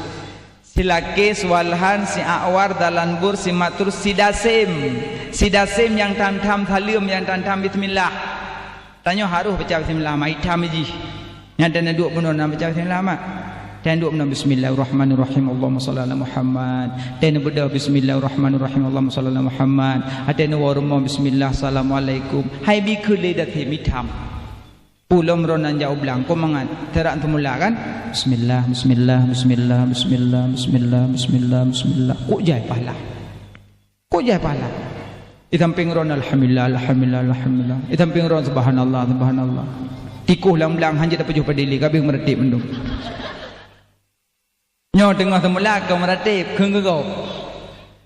silake swalhan si Akwar Zalanbur si Matrus si Dasim yang tam-tam salim yang tam-tam bismillah tanya haruh baca bismillah mai tamji yang dan duk benar nak baca bismillah mak dan duk benar bismillahirrahmanirrahim Allahumma shalli ala Muhammad dan bedah bismillahirrahmanirrahim Allahumma shalli ala Muhammad dan warmo bismillah assalamualaikum hai bi khule dah thi mitam Pulom ronan jauh belang ko mangan terak temula kan bismillah bismillah bismillah bismillah bismillah bismillah bismillah kok jai pahala di samping ron alhamdulillah alhamdulillah alhamdulillah di samping ron subhanallah subhanallah tikuh lang belang hanya dapat jumpa dili kabing meretip mendung nyo tengah temula kau meretip keung kau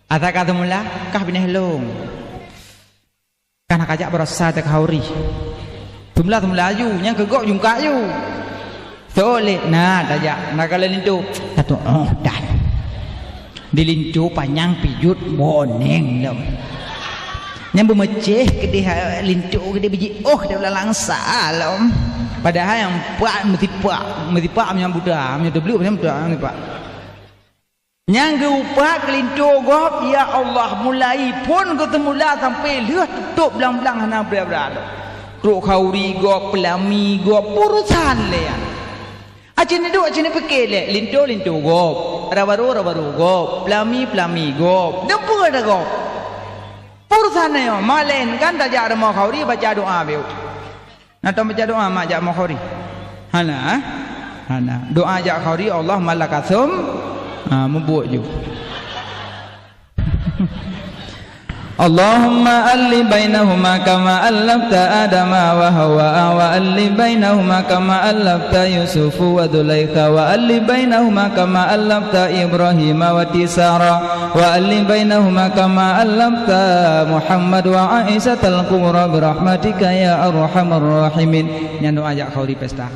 ataka temula kah bineh long kana kajak berasa tak hauri Tumla yu yang kegok jungka yu. Soleh nah tajak nak kalau lintu satu dan dilintu panjang pijut boneng lom. Yang bermeceh kedih lintu kedih biji dia langsa lom. Padahal yang pak mesti pak menyambut dah menyambut beli menyambut pak. Yang gerupa kelintu gop ya Allah mulai pun ketemu lah sampai lihat tutup belang-belang hana berada. Ruk kauri gop pelami gop urusan le ya. Acin fikir le lintu gop rabaru gop pelami gop dempu ada gop urusan yo malen kan tajak ada mau kauri baca doa beu nak baca doa mak jak mau kauri hana doa jak kauri Allah malakasum membuat ju Allahumma alli bainahuma kama allafta Adama wa Hawa wa alli bainahuma kama allafta Yusuf wa Dzulaikha wa alli bainahuma kama allafta Ibrahim wa Tisara wa alli bainahuma kama allafta Muhammad wa Aisyah al-Kubra birahmatika ya arhamar rahimin. Yang doa ajak kau di pesta.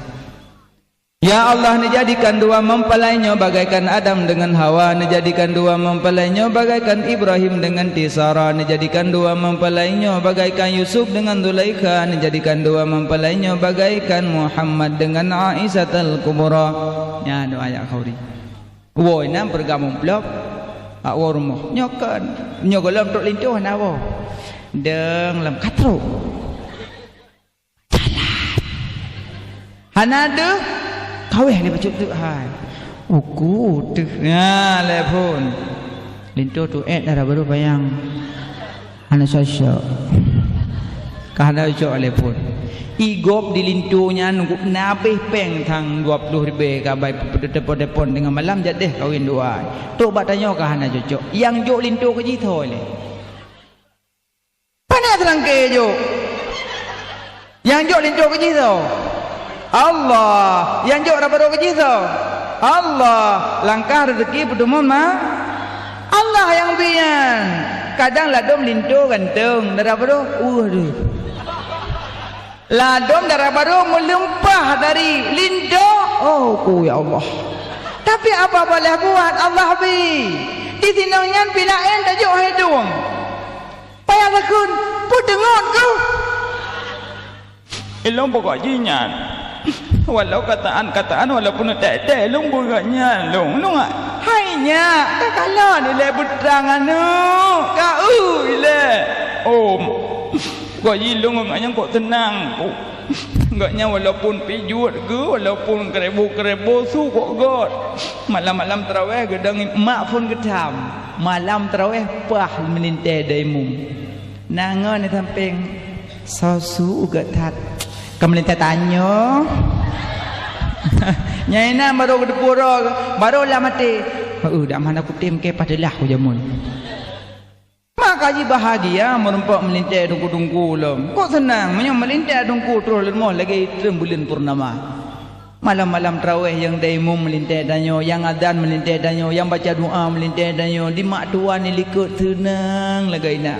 Ya Allah, dijadikan dua mempelainya bagaikan Adam dengan Hawa, dijadikan dua mempelainya bagaikan Ibrahim dengan Tisara, dijadikan dua mempelainya bagaikan Yusuf dengan Dzulaikha, dijadikan dua mempelainya bagaikan Muhammad dengan Aisyah al-Kubra. Ya doa ya khauri. Woi nam pergamung blok. Awo rumah nyokan. Nyogolam tok lintuh nawo. Deng lam katro. Salah. Hanade kaweh ni baca tu hai. Uku tu. Ya lepon. Lintu tu dah baru bayang. Ana sosok. Kahana ucap lepon. Igop di lintunya nunggu nabih peng tang 20 ribu kabai depon dengan malam jadeh kawin dua. Tu bak tanya kahana cocok. Yang jok lintu ke jito le. Pana terangke jok. Yang jok lintu ke jito. Allah yang jauh dapat rezeki tu Allah langkah rezeki pertemuan mah Allah yang bian kadang ladom lintu gantung darah baru ladom darah baru melempah dari lintu oh ku ya Allah tapi apa boleh buat Allah bi di tinongan pinaen tak jauh hidung payah takun pudengon kau ilmu pokok jinyan walau kataan walaupun tak lung buranya lung hainya kakala ni le budrang anu ka le kau yilung nganya kok tenang enggaknya walaupun pijut ke walaupun kerebo su kok god malam-malam tarawih gedang mak pun gedam malam tarawih pah menintai daimum nangon ni samping sosu uga tat kemelintai tanyo Nyaina baru ke depura baru lah mati. Dah mana aku tim ke padalah aku jamun. Maka ji bahagia merempak melintai dungku-dungku lom. Kok senang menyam melintai dungku terus lemah lagi bulan purnama. Malam-malam tarawih yang daimum melintai danyo, yang adzan melintai danyo, yang baca doa melintai danyo. Di mak tua ni likut senang lagi nak.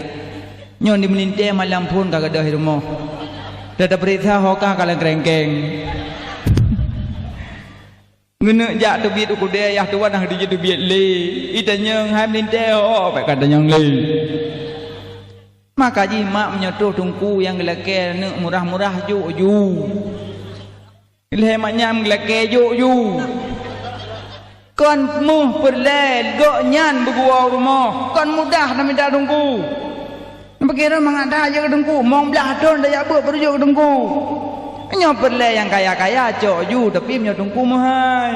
Nyon di melintai malam pun kagak dah rumah. Dah berita hokah kalang kerengkeng. Ngena jak tu biat aku dia yah tuan dah dia tu biat le. Itanya hai melintai baik katanya le. Maka ji mak menyotoh tungku yang gelake nek murah-murah ju. Ile maknya gelake ju. Kon muh perlel gok nyan begua rumah. Kon mudah nak minta tungku. Berkira mengada je ke tungku, mong belah don dah apa perlu ke tungku. Nyo perle yang kaya-kaya cok ju tapi nyo tungku mahai.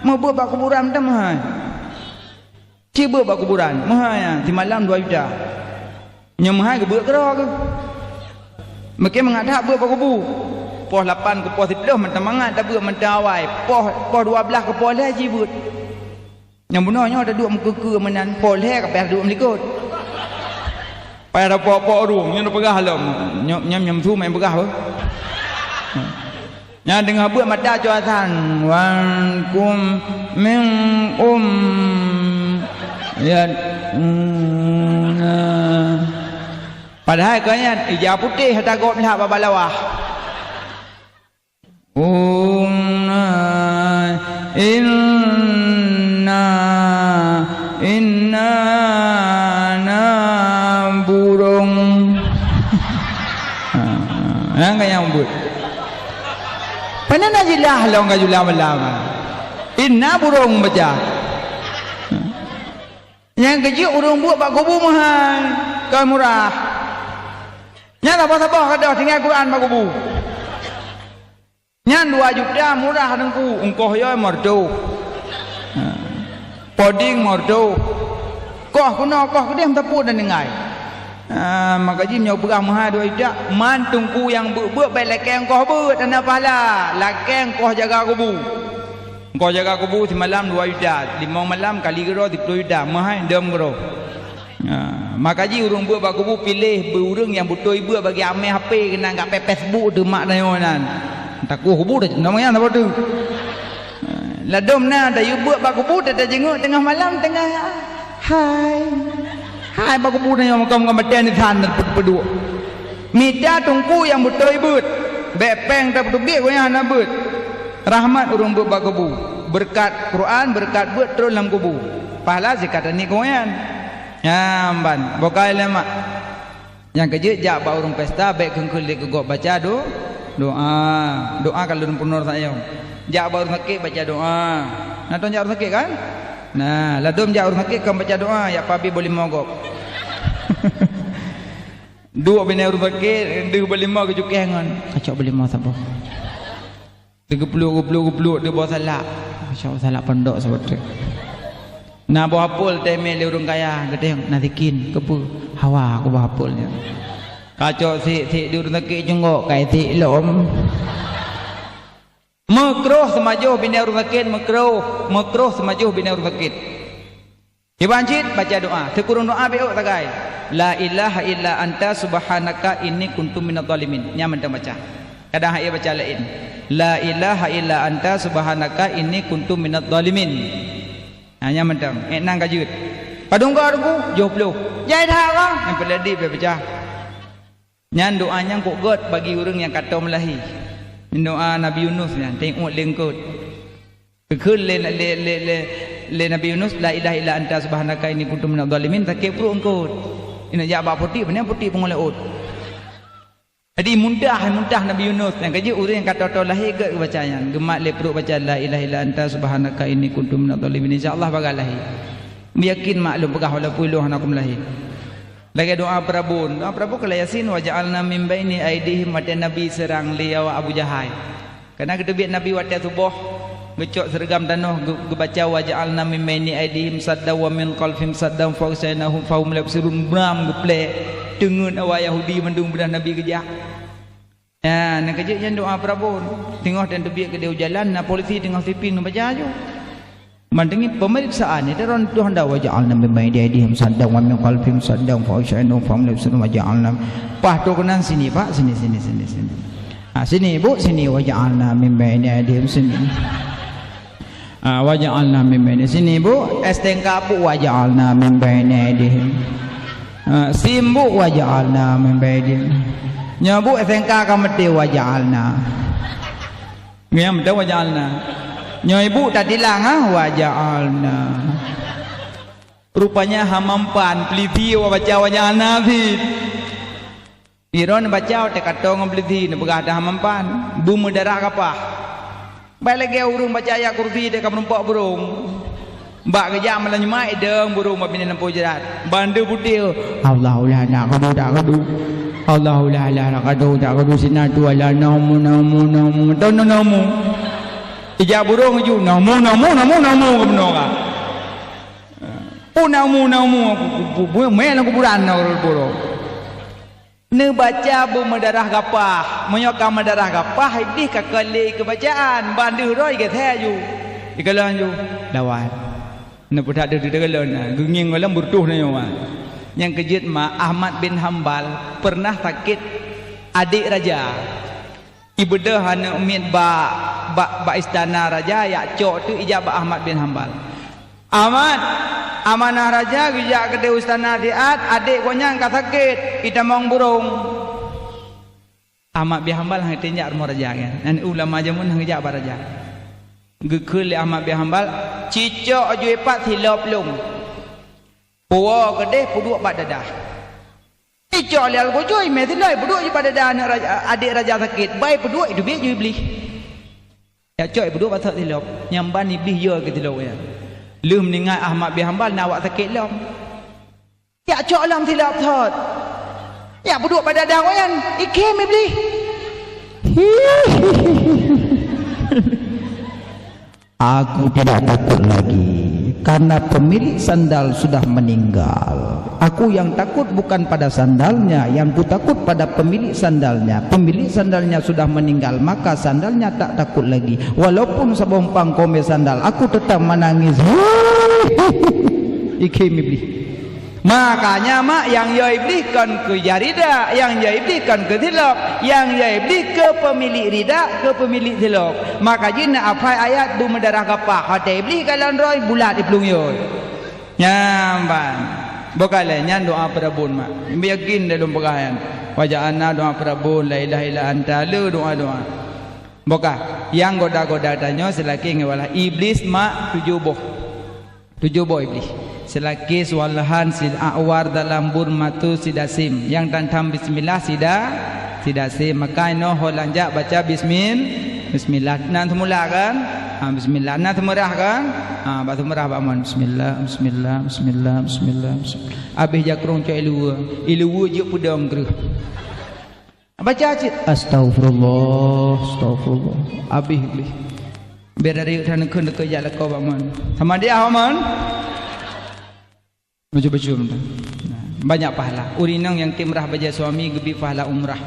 Mau buat bak kuburan dah mahai. Ciba bak kuburan mahai di malam 2 juta. Nyo mahai ke buat kera ke. Berkira mengada buat bak kubu. poh 8 ke poh 10 mentang mangat tak beut mentang awal poh 12 ke poh leh jibut yang benarnya ada dua muka menan poh leh ke peh dua melikut pai ada poh ruang yang pegah lam nyam tu main pegah apa nya dengar beut mata cuatan wan kum min ya padahal kanya hijau putih hatta gop lihat babalawah inna burung yang kaya umbut panan ajilah lo enggak julah melama inna burung baca yang kecil urung buat pak kubu mahal kau murah nya apa-apa kada tinggal Quran pak kubu nya 2 juta murah dengku engkau ya merdu poding merdu koh kuno koh kedem tepuk dan dengai maka jim nyau perang mahal 2 juta mantungku yang buat baik lakeng koh buat ana pahala lakeng koh jaga kubu kau jaga kubu semalam 2 juta 5 malam kali gero 10 juta mahal dem gero maka ji urung buat bak kubu pilih burung yang betul ibu bagi ameh HP kena kat Facebook tu mak dayonan takut kubu dah namanya apa tu ladom na dah you buat bak kubu dah jenguk tengah malam tengah hai bak kubu dah yang makam kematian di sana peduk minta tungku yang betul ibu bepeng tak betul biar goyang nak but rahmat urung buat bak kubu berkat Quran berkat buat terus dalam kubu pahala zakat ni goyan ya ban bokai lemak yang kejut jak bak urung pesta baik kengkul dia kegok baca doa kalau punur saya jak bak urung sakit baca doa nak tuan jak urung sakit kan nah ladum jak urung sakit kan baca doa ya papi boleh mogok dua bina urung sakit dia boleh mau kejuk kengan kacau boleh mau siapa 30 dia bawa salak masya-Allah salak pondok sebab nak bawa apel temel urung kaya gede nazikin kepu hawa aku bawa apelnya kacau si di urung sakit jengok kai si lom makruh semajuh bina urung sakit makruh semajuh bina urung sakit dibancit baca doa sekurang doa beuk tagai la ilaha illa anta subhanaka inni kuntu minadh dhalimin nyaman dah baca kadang ia baca lain la ilaha illa anta subhanaka inni kuntu minadh dhalimin hanya mentang nang kajut padung kau aku 20 jai dah kau yang peladi baca nyan doanya kok god bagi orang yang kata melahi doa Nabi Yunus nya tengok lengkut kekul le Nabi Yunus la ilaha illa anta subhanaka inni kuntu minadh dhalimin takik perut engkau ini jabak putih benar putih pengolaut jadi mudah Nabi Yunus yang kerja orang yang kata lahir ke bacanya gemak le perut baca la ilaha illa anta subhanaka inni kuntu minadh dhalimin insyaallah bagal lahir yakin maklum pegah wala puluh anakum lahir lagi doa Prabu kalau Yasin wa ja'alna min baini aidihim mata Nabi serang liau Abu Jahal karena kita biar Nabi waktu subuh ngecok seragam tanah baca wa ja'alna min baini aidihim sadda wa min khalfihim saddan fa usainahum fa hum la yabsirun bram geplek dengun awak Yahudi mendung bedah Nabi kerja ya nak kerja yang doa Prabu tengok dan tebiak ke dia jalan nak polisi tengah siping nak baca aja mandengi pemeriksaan ni daron Tuhan dah waja'alna min baini aidihim saddan wa min khalfihim saddan fa usainahum fa hum la yabsirun waja'alna pah tu kenan sini pak sini sini bu sini waja'alna min baini aidihim sini waja'alna min baini sini bu STNK bu waja'alna min baini aidihim simbu waja'alna min baini nyabu SNK kamati waja'alna ngam dah waja'alna nyo ibu tak dilang waja'alna rupanya hamampan peliti baca waja'alna fit iron baca te katong peliti ne begah dah hamampan bumi darah kapah baik lagi urung baca ayat kursi de ka perempak burung bak kerja malam Jumaat deng burung mabini nampu jerat bandu putih Allahu la nak kadu tak kadu Allahu la nak kadu tak kadu sinatu ala namu namu ija burung ju namu ke benoka namu me nak kuburan burung ne baca bermedarah gapah menyokang medarah gapah iblis kakali kebacaan bandu roi ke the you ikalan you lawan ne pudak de degalon genging ngolam burtuh ne yo yang kejut ma Ahmad bin Hambal pernah sakit adik raja ibu dah hana umit ba istana raja ya cok tu ijabah Ahmad bin Hambal Ahmad amanah raja gejak ke istana diat adik ko nyang ka sakit ita mong burung Ahmad bin Hambal hang tinjak rumah raja kan dan ulama jamun hang jak ba raja gekul Ahmad bin Hambal cicok ju epat hilop lung puwa kedeh puduk bak dadah cicok lial ko joy me tilai puduk ju bak dadah adik raja sakit bai puduk itu biak ju iblis ya cok puduk bak hilop nyamban iblis yo ke tilok ya lum ningat Ahmad bin Hambal nak awak sakit lom ya cok lam tilap thot ya puduk pada dah koyan ikem iblis aku tidak takut lagi karena pemilik sandal sudah meninggal. Aku yang takut bukan pada sandalnya, yang ku takut pada pemilik sandalnya. Pemilik sandalnya sudah meninggal, maka sandalnya tak takut lagi. Walaupun sebompang kome sandal, aku tetap menangis. Ikim iblis. Makanya mak yang ya iblis kan ke jarida, yang ya iblis kan ke tilok, yang ya iblis ke pemilik rida, ke pemilik tilok. Maka jina apa ayat du mendarah kapah hati iblis kalan roy bulat iplung yo. Nyamban. Bokale nyan doa perabun mak. Yakin dalam pagayan. Waja'ana doa perabun la ilaha illa anta le doa-doa. Boka yang goda-goda tanya selaki ngewala iblis mak 7 boh iblis. Selaki swalahan sid awar dalam bur matu sidasim yang tantam bismillah sidasim maka ino holanja baca bismillah nan semula kan bismillah nan semerah kan batu merah baman bismillah habis jakrong cak ilu je pudang gerah baca cik Astagfirullah habis iblis biar dari sana ke dekat lakau baman sama dia baman baju-baju banyak pahala urinang yang timrah baja suami gebi pahala umrah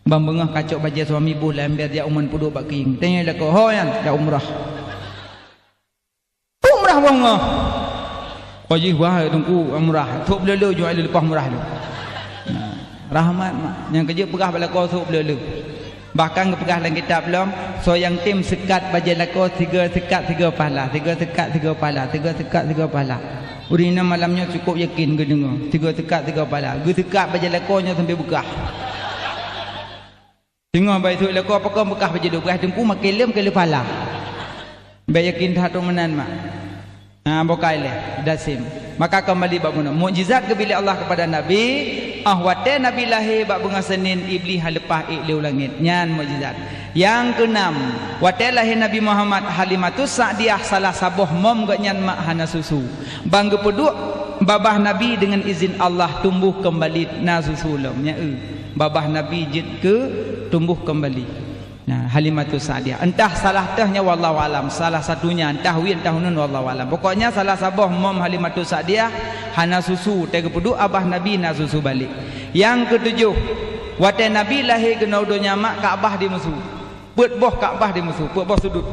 bambengah kacok baja suami bulan biar dia uman puduk bak king tanya lah kau hoyan dah umrah bangah wajih wah tunggu umrah tok belelu jual lepas umrah lu rahmat yang kerja pegah bala kau tok belelu bahkan kepegah dalam kitab belum so yang tim sekat baja lako 3 sekat 3 pahala 3 sekat 3 pahala 3 sekat 3 pahala urina malamnya cukup yakin ke dengar 3 tekat 3 pala ge tekat baja lakonya sampai bekah tengok baik tu lako apa kau bekah baja bekah tengku makin lem ke pala baik yakin dah tu menan mak bokaile dasim maka kembali bab mukjizat ke bila Allah kepada nabi wate nabi lahir bab bunga senin iblis halepah ikleu langit nyan mukjizat yang keenam wate lahir Nabi Muhammad Halimatus Sa'diyah salah saboh mom gak nyan mak hana susu bangga peduk babah nabi dengan izin Allah tumbuh kembali na susu lemnya babah nabi jid ke tumbuh kembali nah Halimatus Sa'diyah entah salah tahnya wallahu alam salah satunya entah wi entah nun wallahu alam pokoknya salah saboh mom Halimatus Sa'diyah hana susu tega peduk abah nabi na susu balik yang ketujuh wate nabi lahir kena udonya mak Kaabah di musuh buat boh Kaabah di musuh buat boh sudut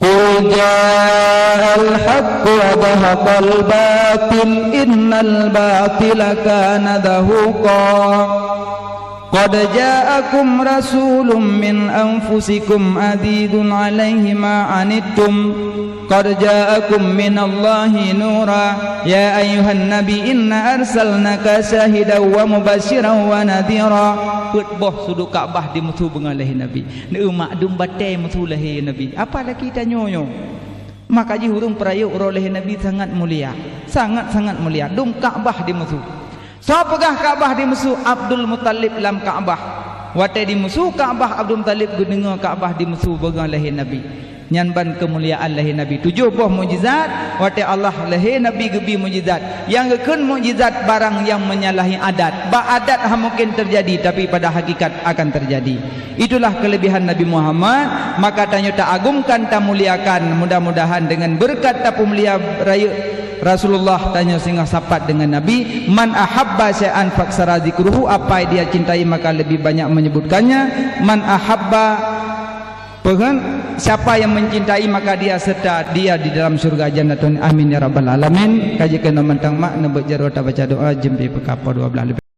Qul ja'al haqq wa dhahaqal batil innal batila kana zahuqa qad ja'akum rasulun min anfusikum azizun 'alaihi ma 'anittum qad ja'akum minallahi nura ya ayyuhan nabi inna arsalnaka syahidan wa mubasyiran wa nadhira boh suduk Kaabah di musuh bengalahi nabi ne makdum batai musuh lahi nabi apa lagi tanyo maka ji hurung perayuk oleh nabi sangat mulia sangat mulia dum Kaabah di musuh so pegah Kaabah di musuh Abdul Muttalib lam Kaabah wate di musuh Kaabah Abdul Muttalib gedengar Kaabah di musuh bengalahi nabi nyanban kemuliaan lahir nabi 7 buah mukjizat wate Allah lahir nabi gebi mukjizat yang gekun mukjizat barang yang menyalahi adat adat mungkin terjadi tapi pada hakikat akan terjadi itulah kelebihan Nabi Muhammad maka tanya tak agungkan tak muliakan mudah-mudahan dengan berkat tak pemulia raya Rasulullah tanya singgah sapat dengan Nabi, man ahabba syai'an faksara zikruhu, apa yang dia cintai maka lebih banyak menyebutkannya. Man ahabba, siapa yang mencintai maka dia serta dia di dalam surga jannatun. Amin ya rabbal alamin. Kaji kena mentang mak nebek jarwata baca doa jempi pekapa 12 lebih.